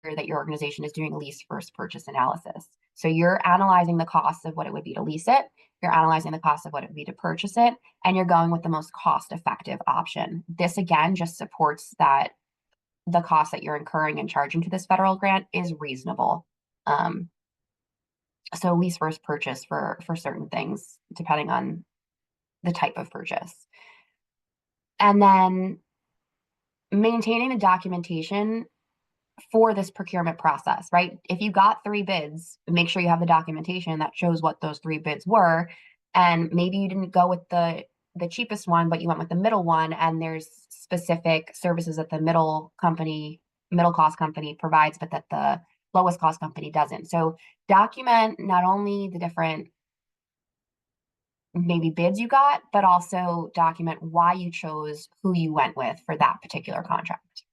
that your organization is doing a lease versus purchase analysis. So you're analyzing the cost of what it would be to lease it, you're analyzing the cost of what it would be to purchase it, and you're going with the most cost-effective option. This again just supports that the cost that you're incurring and charging to this federal grant is reasonable. So lease versus purchase for certain things, depending on the type of purchase. And then maintaining the documentation for this procurement process, right? If you got 3 bids, make sure you have the documentation that shows what those 3 bids were. And maybe you didn't go with the cheapest one, but you went with the middle one, and there's specific services that the middle cost company provides, but that the lowest cost company doesn't. So document not only the different maybe bids you got, but also document why you chose who you went with for that particular contract.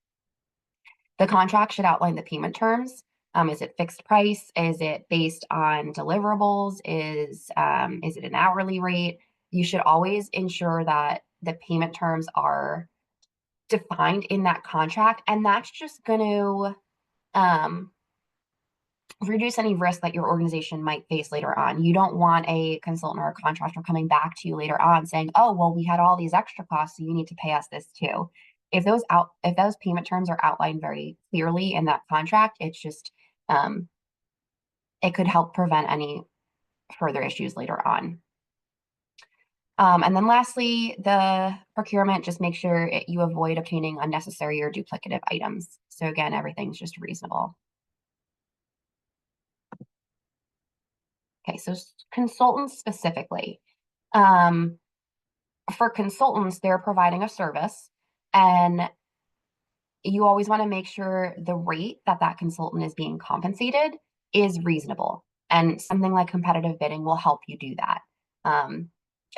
The contract should outline the payment terms. Is it fixed price? Is it based on deliverables? Is it an hourly rate? You should always ensure that the payment terms are defined in that contract, and that's just going to reduce any risk that your organization might face later on. You don't want a consultant or a contractor coming back to you later on saying, "Oh, well, we had all these extra costs, so you need to pay us this too." If those payment terms are outlined very clearly in that contract, it's just it could help prevent any further issues later on. And then lastly, the procurement, just make sure you avoid obtaining unnecessary or duplicative items. So again, everything's just reasonable. Okay, so consultants specifically. For consultants, they're providing a service, and you always want to make sure the rate that consultant is being compensated is reasonable. And something like competitive bidding will help you do that.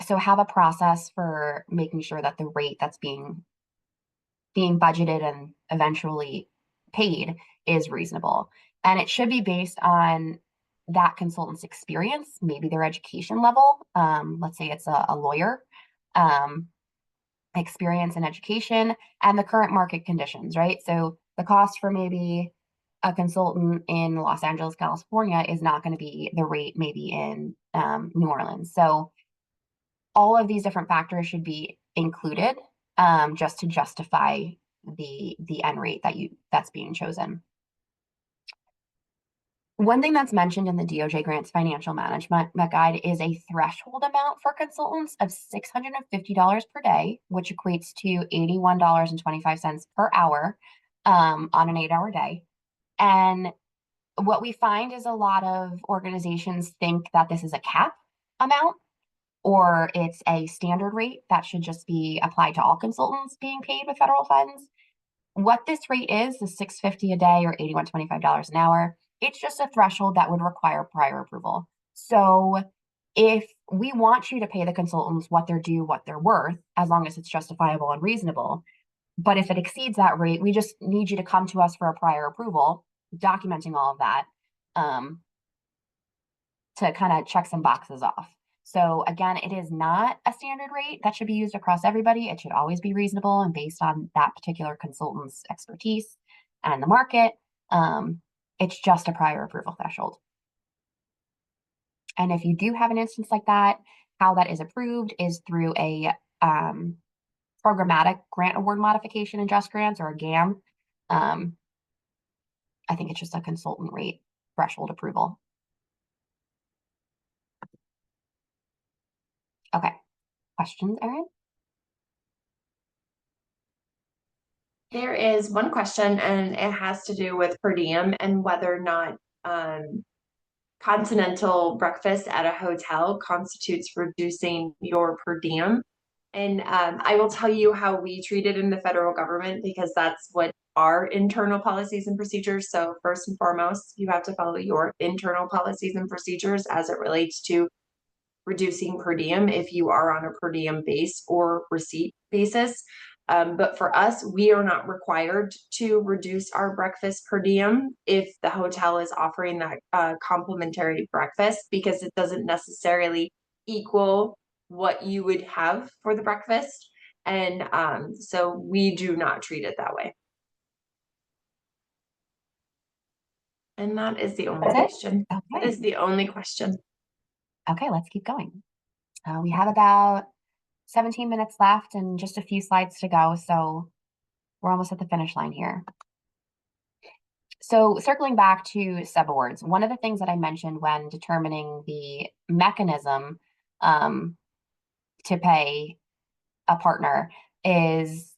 So have a process for making sure that the rate that's being budgeted and eventually paid is reasonable. And it should be based on that consultant's experience, maybe their education level. Let's say it's a lawyer, experience in education, and the current market conditions, right? So the cost for maybe a consultant in Los Angeles, California is not going to be the rate maybe in New Orleans. So all of these different factors should be included just to justify the end rate that's being chosen. One thing that's mentioned in the DOJ grants financial management guide is a threshold amount for consultants of $650 per day, which equates to $81.25 per hour on an 8-hour day. And what we find is a lot of organizations think that this is a cap amount, or it's a standard rate that should just be applied to all consultants being paid with federal funds. What this rate is $650 a day or $81.25 an hour. It's just a threshold that would require prior approval. So if we want you to pay the consultants what they're due, what they're worth, as long as it's justifiable and reasonable, but if it exceeds that rate, we just need you to come to us for a prior approval, documenting all of that to kind of check some boxes off. So again, it is not a standard rate that should be used across everybody. It should always be reasonable and based on that particular consultant's expertise and the market. It's just a prior approval threshold. And if you do have an instance like that, how that is approved is through a programmatic grant award modification in Just Grants, or a GAM. I think it's just a consultant rate threshold approval. Okay, questions, Erin? There is one question, and it has to do with per diem and whether or not continental breakfast at a hotel constitutes reducing your per diem. And I will tell you how we treat it in the federal government, because that's what our internal policies and procedures. So first and foremost, you have to follow your internal policies and procedures as it relates to reducing per diem if you are on a per diem base or receipt basis. But for us, we are not required to reduce our breakfast per diem if the hotel is offering that complimentary breakfast, because it doesn't necessarily equal what you would have for the breakfast. And so we do not treat it that way. And that is the only That's it? question. That Okay. is the only question. Okay, let's keep going. We have about 17 minutes left and just a few slides to go, so we're almost at the finish line here. So circling back to subawards, one of the things that I mentioned when determining the mechanism to pay a partner is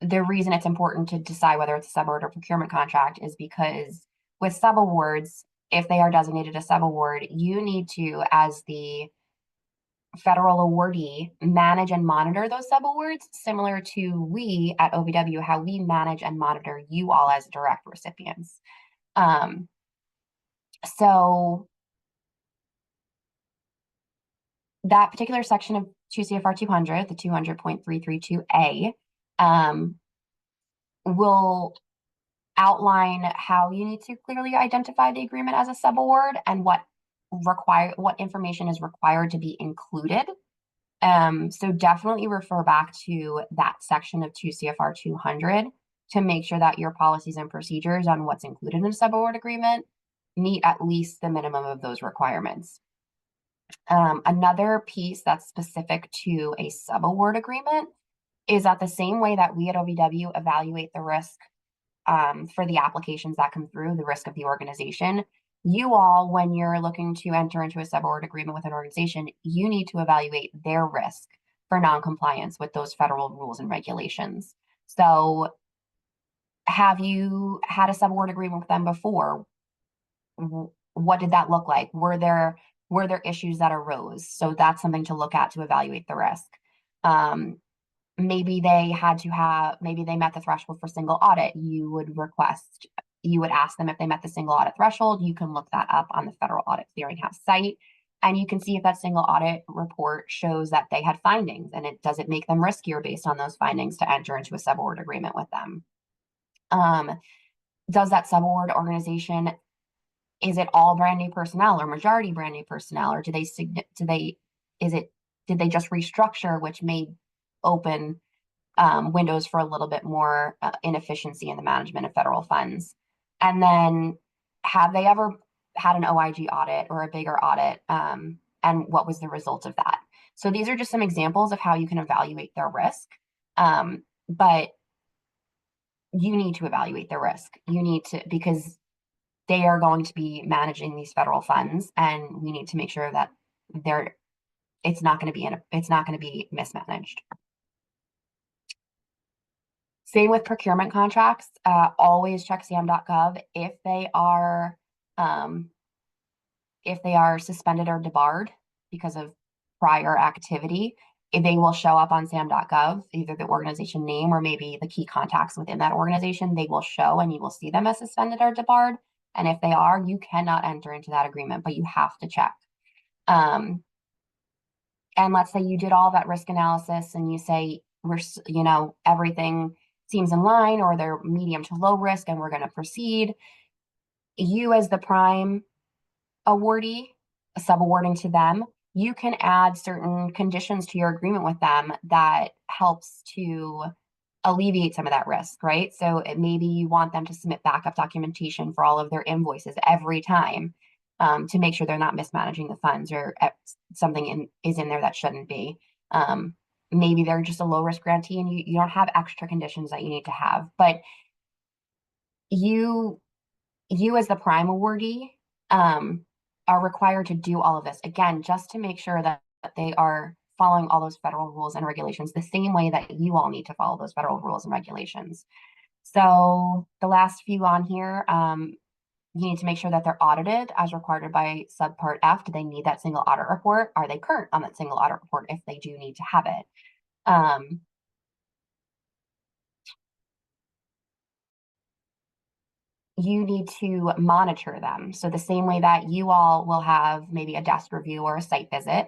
the reason it's important to decide whether it's a subaward or procurement contract is because with subawards, if they are designated a subaward, you need to, as the federal awardee, manage and monitor those subawards, similar to we at OVW, how we manage and monitor you all as direct recipients. So that particular section of 2 CFR 200, the 200.332A, will outline how you need to clearly identify the agreement as a subaward and what information is required to be included. So definitely refer back to that section of 2 CFR 200 to make sure that your policies and procedures on what's included in a subaward agreement meet at least the minimum of those requirements. Another piece that's specific to a subaward agreement is that the same way that we at OVW evaluate the risk for the applications that come through, the risk of the organization, you all, when you're looking to enter into a subaward agreement with an organization, you need to evaluate their risk for noncompliance with those federal rules and regulations. So have you had a subaward agreement with them before? What did that look like? Were there issues that arose? So that's something to look at to evaluate the risk. Maybe they met the threshold for single audit. You would ask them if they met the single audit threshold. You can look that up on the Federal Audit Clearinghouse site, and you can see if that single audit report shows that they had findings, and does it make them riskier based on those findings to enter into a subaward agreement with them. Does that subaward organization, is it all brand new personnel or majority brand new personnel, or did they just restructure, which may open windows for a little bit more inefficiency in the management of federal funds? And then, have they ever had an OIG audit or a bigger audit? And what was the result of that? So these are just some examples of how you can evaluate their risk. But you need to evaluate their risk. You need to, because they are going to be managing these federal funds, and we need to make sure that it's not going to be mismanaged. Same with procurement contracts. Always check sam.gov if they are suspended or debarred because of prior activity. They will show up on sam.gov, either the organization name or maybe the key contacts within that organization. They will show, and you will see them as suspended or debarred. And if they are, you cannot enter into that agreement, but you have to check. And let's say you did all that risk analysis and you say, everything seems in line, or they're medium to low risk and we're going to proceed. You, as the prime awardee, subawarding to them, you can add certain conditions to your agreement with them that helps to alleviate some of that risk, right? So maybe you want them to submit backup documentation for all of their invoices every time to make sure they're not mismanaging the funds, or something is in there that shouldn't be. Maybe they're just a low risk grantee and you don't have extra conditions that you need to have, but you as the prime awardee are required to do all of this, again, just to make sure that they are following all those federal rules and regulations the same way that you all need to follow those federal rules and regulations. So the last few on here, you need to make sure that they're audited as required by subpart F. Do they need that single audit report? Are they current on that single audit report if they do need to have it? You need to monitor them. So the same way that you all will have maybe a desk review or a site visit,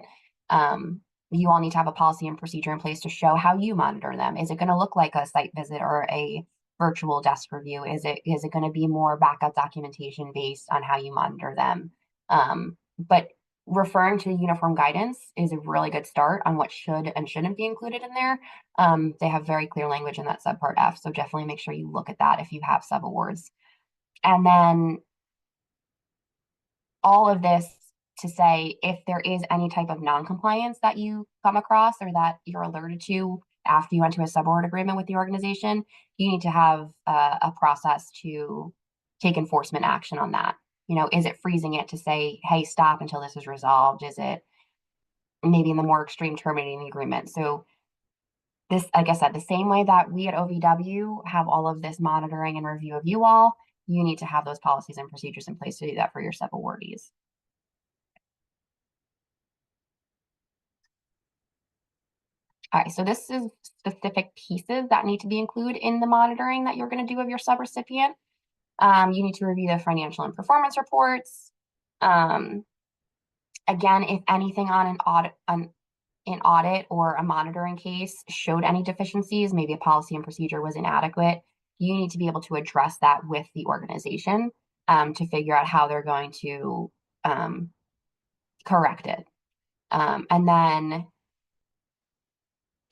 you all need to have a policy and procedure in place to show how you monitor them. Is it going to look like a site visit or a virtual desk review? Is it going to be more backup documentation based on how you monitor them? But referring to uniform guidance is a really good start on what should and shouldn't be included in there. They have very clear language in that subpart F, so definitely make sure you look at that if you have subawards. And then all of this to say, if there is any type of non-compliance that you come across or that you're alerted to after you enter a subaward agreement with the organization, you need to have a process to take enforcement action on that. Is it freezing it to say, hey, stop until this is resolved? Is it maybe in the more extreme terminating the agreement? So this, like I said, the same way that we at OVW have all of this monitoring and review of you all, you need to have those policies and procedures in place to do that for your subawardees. All right, so this is specific pieces that need to be included in the monitoring that you're going to do of your subrecipient. You need to review the financial and performance reports. Again, if anything on an audit or a monitoring case showed any deficiencies, maybe a policy and procedure was inadequate, you need to be able to address that with the organization to figure out how they're going to correct it. And then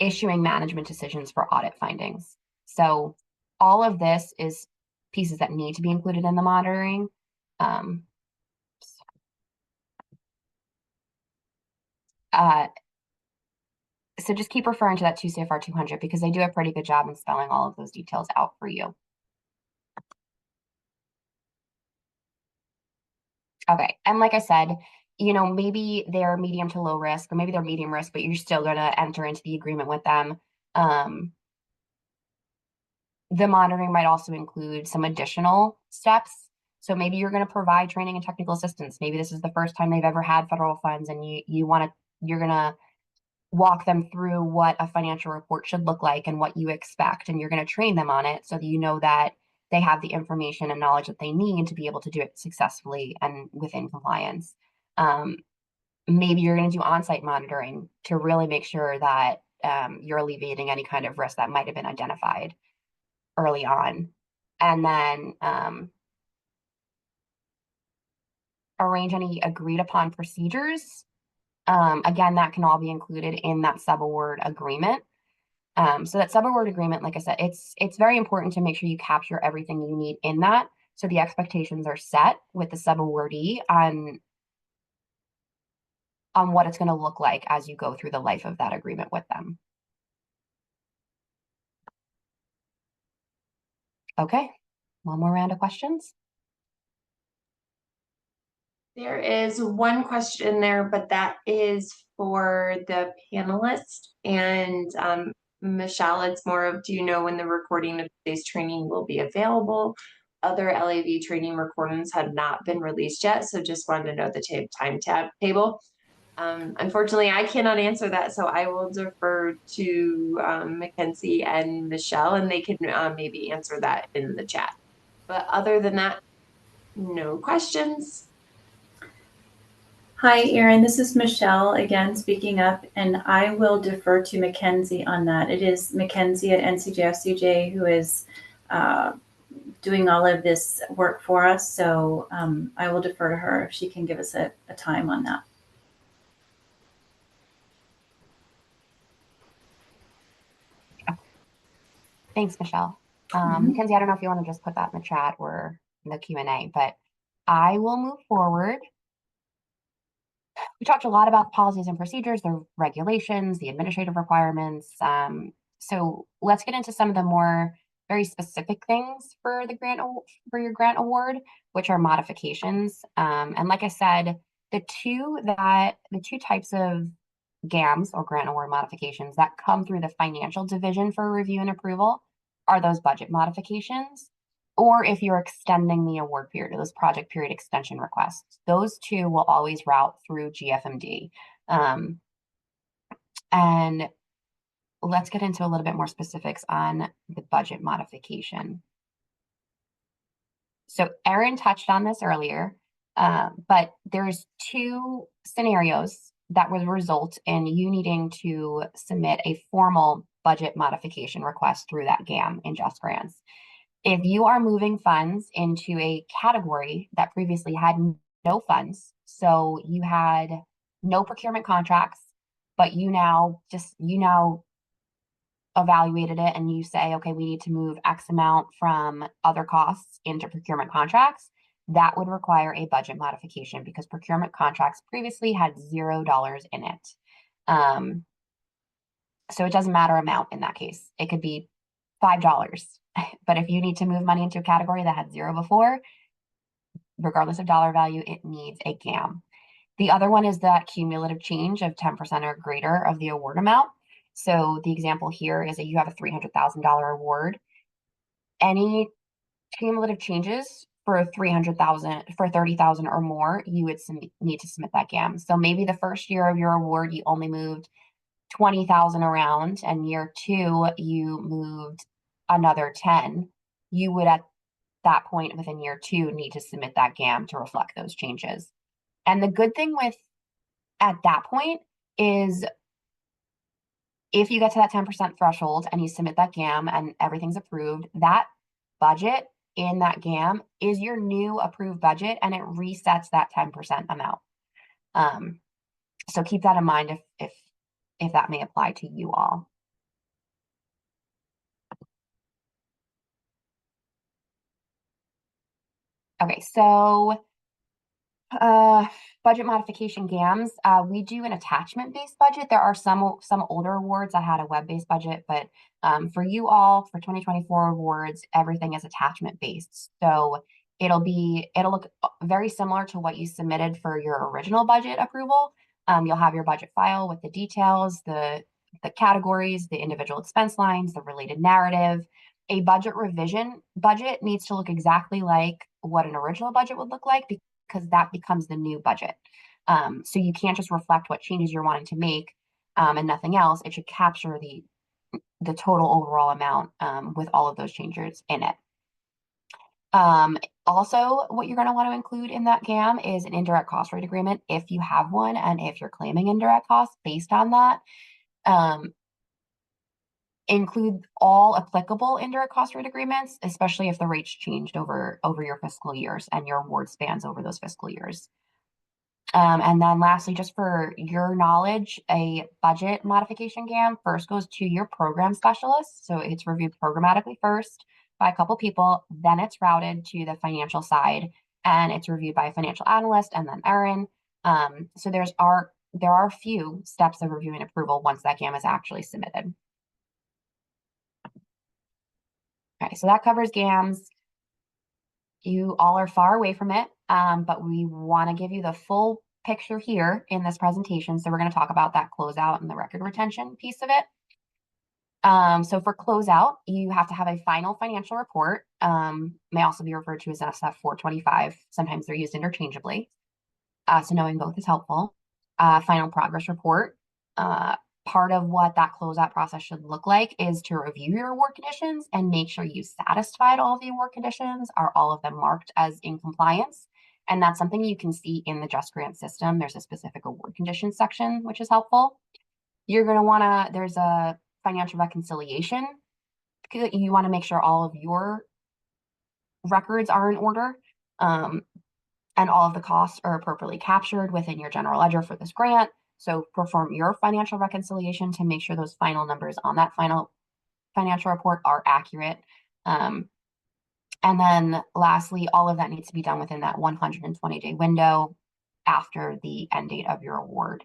issuing management decisions for audit findings. So all of this is pieces that need to be included in the monitoring. So just keep referring to that 2 CFR 200 because they do a pretty good job in spelling all of those details out for you. Okay, and like I said, maybe they're medium to low risk, or maybe they're medium risk, but you're still going to enter into the agreement with them. The monitoring might also include some additional steps. So maybe you're going to provide training and technical assistance. Maybe this is the first time they've ever had federal funds, and you're going to walk them through what a financial report should look like and what you expect, and you're going to train them on it so that you know that they have the information and knowledge that they need to be able to do it successfully and within compliance. Maybe you're going to do on-site monitoring to really make sure that you're alleviating any kind of risk that might have been identified early on. And then arrange any agreed upon procedures. Again, that can all be included in that subaward agreement. So that subaward agreement, like I said, it's very important to make sure you capture everything you need in that. So the expectations are set with the subawardee on what it's going to look like as you go through the life of that agreement with them. Okay, one more round of questions. There is one question there, but that is for the panelist. And Michelle, it's more of, do you know when the recording of today's training will be available? Other LAV training recordings have not been released yet, so just wanted to know the timetable. Unfortunately, I cannot answer that, so I will defer to Mackenzie and Michelle, and they can maybe answer that in the chat. But other than that, no questions. Hi, Erin. This is Michelle again speaking up, and I will defer to Mackenzie on that. It is Mackenzie at NCJFCJ who is doing all of this work for us, so I will defer to her if she can give us a time on that. Thanks, Michelle. Mackenzie, I don't know if you want to just put that in the chat or in the Q&A, but I will move forward. We talked a lot about policies and procedures, the regulations, the administrative requirements. So let's get into some of the more very specific things for your grant award, which are modifications. And like I said, the two types of GAMs or grant award modifications that come through the financial division for review and approval are those budget modifications, or if you're extending the award period or those project period extension requests. Those two will always route through GFMD. And let's get into a little bit more specifics on the budget modification. So Erin touched on this earlier, but there's two scenarios that would result in you needing to submit a formal budget modification request through that GAM in Just Grants. If you are moving funds into a category that previously had no funds, so you had no procurement contracts, but you now evaluated it and you say, okay, we need to move X amount from other costs into procurement contracts, that would require a budget modification because procurement contracts previously had $0 in it. So it doesn't matter amount in that case. It could be $5. But if you need to move money into a category that had 0 before, regardless of dollar value, it needs a GAM. The other one is that cumulative change of 10% or greater of the award amount. So the example here is that you have a $300,000 award. Any cumulative changes for 300,000, for 30,000 or more, you would need to submit that GAM. So maybe the first year of your award, you only moved 20,000 around, and year 2, you moved another 10. You would at that point within year 2 need to submit that GAM to reflect those changes. And the good thing with at that point is if you get to that 10% threshold and you submit that GAM and everything's approved, that budget in that GAM is your new approved budget and it resets that 10% amount. So keep that in mind if that may apply to you all. Okay, so budget modification GAMs. We do an attachment-based budget. There are some older awards that had a web-based budget, but for you all, for 2024 awards, everything is attachment-based. So it'll look very similar to what you submitted for your original budget approval. You'll have your budget file with the details, the categories, the individual expense lines, the related narrative. A budget revision budget needs to look exactly like what an original budget would look like because that becomes the new budget. So you can't just reflect what changes you're wanting to make and nothing else. It should capture the total overall amount with all of those changes in it. Also, what you're going to want to include in that GAM is an indirect cost rate agreement if you have one and if you're claiming indirect costs based on that. Include all applicable indirect cost rate agreements, especially if the rates changed over your fiscal years and your award spans over those fiscal years. And then lastly, just for your knowledge, a budget modification GAM first goes to your program specialist. So it's reviewed programmatically first by a couple people, then it's routed to the financial side and it's reviewed by a financial analyst and then Erin. So there are a few steps of review and approval once that GAM is actually submitted. Okay, so that covers GAMs. You all are far away from it, but we want to give you the full picture here in this presentation. So we're going to talk about that closeout and the record retention piece of it. So for closeout, you have to have a final financial report, may also be referred to as SF 425. Sometimes they're used interchangeably. So knowing both is helpful. Final progress report. Part of what that closeout process should look like is to review your award conditions and make sure you satisfied all of the award conditions. Are all of them marked as in compliance? And that's something you can see in the Just Grant system. There's a specific award conditions section, which is helpful. You're going to want to, there's a financial reconciliation. You want to make sure all of your records are in order. And all of the costs are appropriately captured within your general ledger for this grant. So perform your financial reconciliation to make sure those final numbers on that final financial report are accurate. And then lastly, all of that needs to be done within that 120-day window after the end date of your award.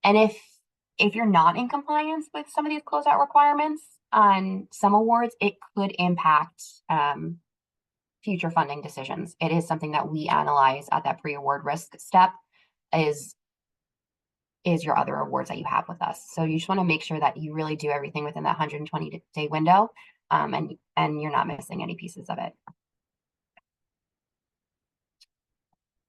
And if you're not in compliance with some of these closeout requirements on some awards, it could impact future funding decisions. It is something that we analyze at that pre-award risk step is your other awards that you have with us. So you just want to make sure that you really do everything within that 120-day window and you're not missing any pieces of it.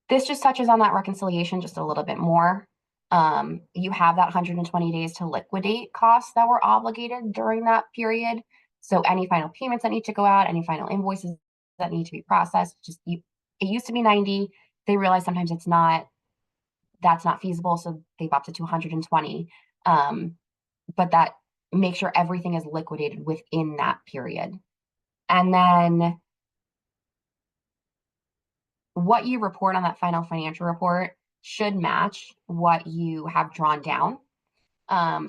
This just touches on that reconciliation just a little bit more. You have that 120 days to liquidate costs that were obligated during that period. So any final payments that need to go out, any final invoices that need to be processed, it used to be 90. They realize sometimes that's not feasible. So they've opted to 120. But that make sure everything is liquidated within that period. And then what you report on that final financial report should match what you have drawn down.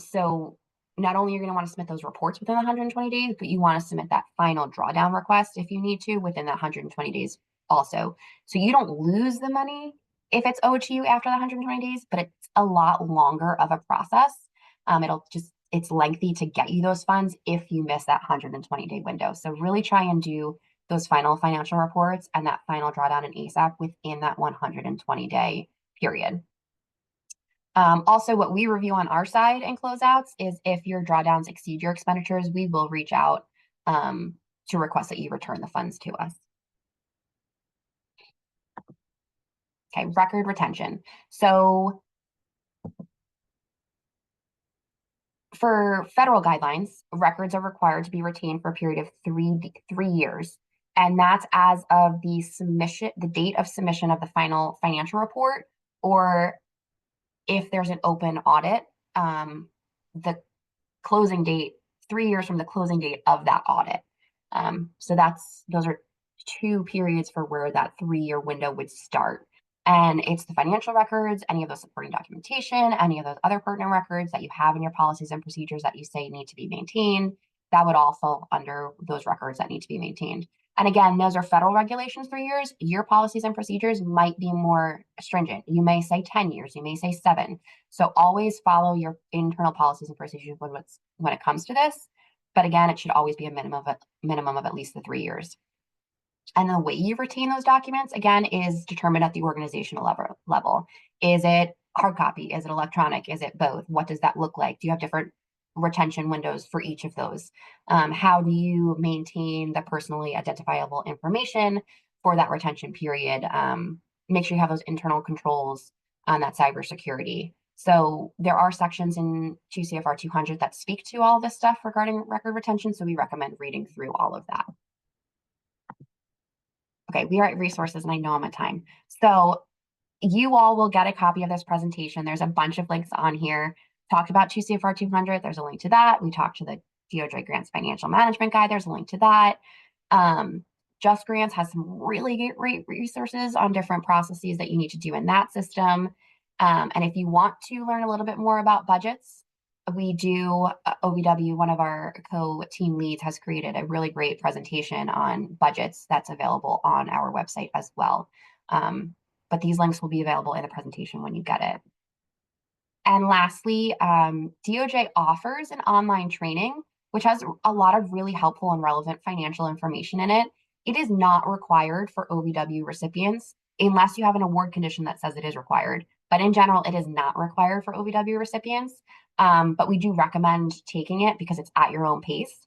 So not only you're going to want to submit those reports within 120 days, but you want to submit that final drawdown request if you need to within that 120 days also. So you don't lose the money if it's owed to you after the 120 days, but it's a lot longer of a process. It's lengthy to get you those funds if you miss that 120-day window. So really try and do those final financial reports and that final drawdown in ASAP within that 120-day period. Also, what we review on our side in closeouts is if your drawdowns exceed your expenditures, we will reach out to request that you return the funds to us. Okay, record retention. So for federal guidelines, records are required to be retained for a period of three years. And that's as of the date of submission of the final financial report, or if there's an open audit, the closing date, 3 years from the closing date of that audit. So those are 2 periods for where that 3-year window would start. And it's the financial records, any of those supporting documentation, any of those other pertinent records that you have in your policies and procedures that you say need to be maintained, that would all fall under those records that need to be maintained. And again, those are federal regulations, 3 years. Your policies and procedures might be more stringent. You may say 10 years, you may say 7. So always follow your internal policies and procedures when it comes to this. But again, it should always be a minimum of at least the 3 years. And the way you retain those documents, again, is determined at the organizational level. Is it hard copy? Is it electronic? Is it both? What does that look like? Do you have different retention windows for each of those? How do you maintain the personally identifiable information for that retention period? Make sure you have those internal controls on that cybersecurity. So there are sections in 2 CFR 200 that speak to all this stuff regarding record retention. So we recommend reading through all of that. Okay, we are at resources and I know I'm at time. So you all will get a copy of this presentation. There's a bunch of links on here. Talked about 2 CFR 200, there's a link to that. We talked to the DOJ Grants Financial Management Guide, there's a link to that. Just Grants has some really great resources on different processes that you need to do in that system. And if you want to learn a little bit more about budgets, we do, OVW, one of our co-team leads, has created a really great presentation on budgets that's available on our website as well. But these links will be available in the presentation when you get it. And lastly, DOJ offers an online training, which has a lot of really helpful and relevant financial information in it. It is not required for OVW recipients unless you have an award condition that says it is required. But in general, it is not required for OVW recipients. But we do recommend taking it because it's at your own pace.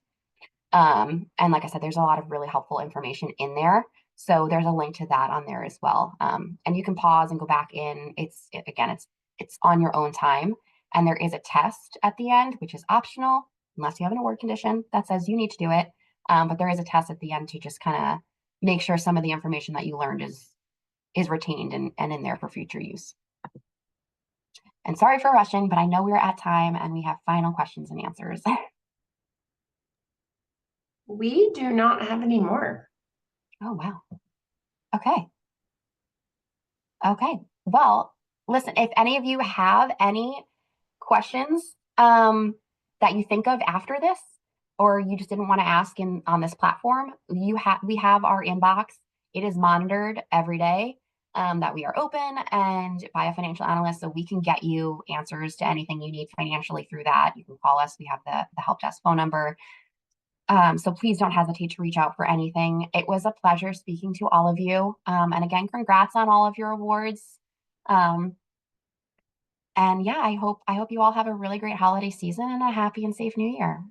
And like I said, there's a lot of really helpful information in there. So there's a link to that on there as well. And you can pause and go back in. It's on your own time. And there is a test at the end, which is optional, unless you have an award condition that says you need to do it. But there is a test at the end to just kind of make sure some of the information that you learned is retained and in there for future use. And sorry for rushing, but I know we're at time and we have final questions and answers. We do not have any more. Oh, wow. Okay. Okay. Well, listen, if any of you have any questions that you think of after this, or you just didn't want to ask on this platform, we have our inbox. It is monitored every day that we are open and by a financial analyst, so we can get you answers to anything you need financially through that. You can call us. We have the help desk phone number. So please don't hesitate to reach out for anything. It was a pleasure speaking to all of you. And again, congrats on all of your awards. And yeah, I hope you all have a really great holiday season and a happy and safe new year.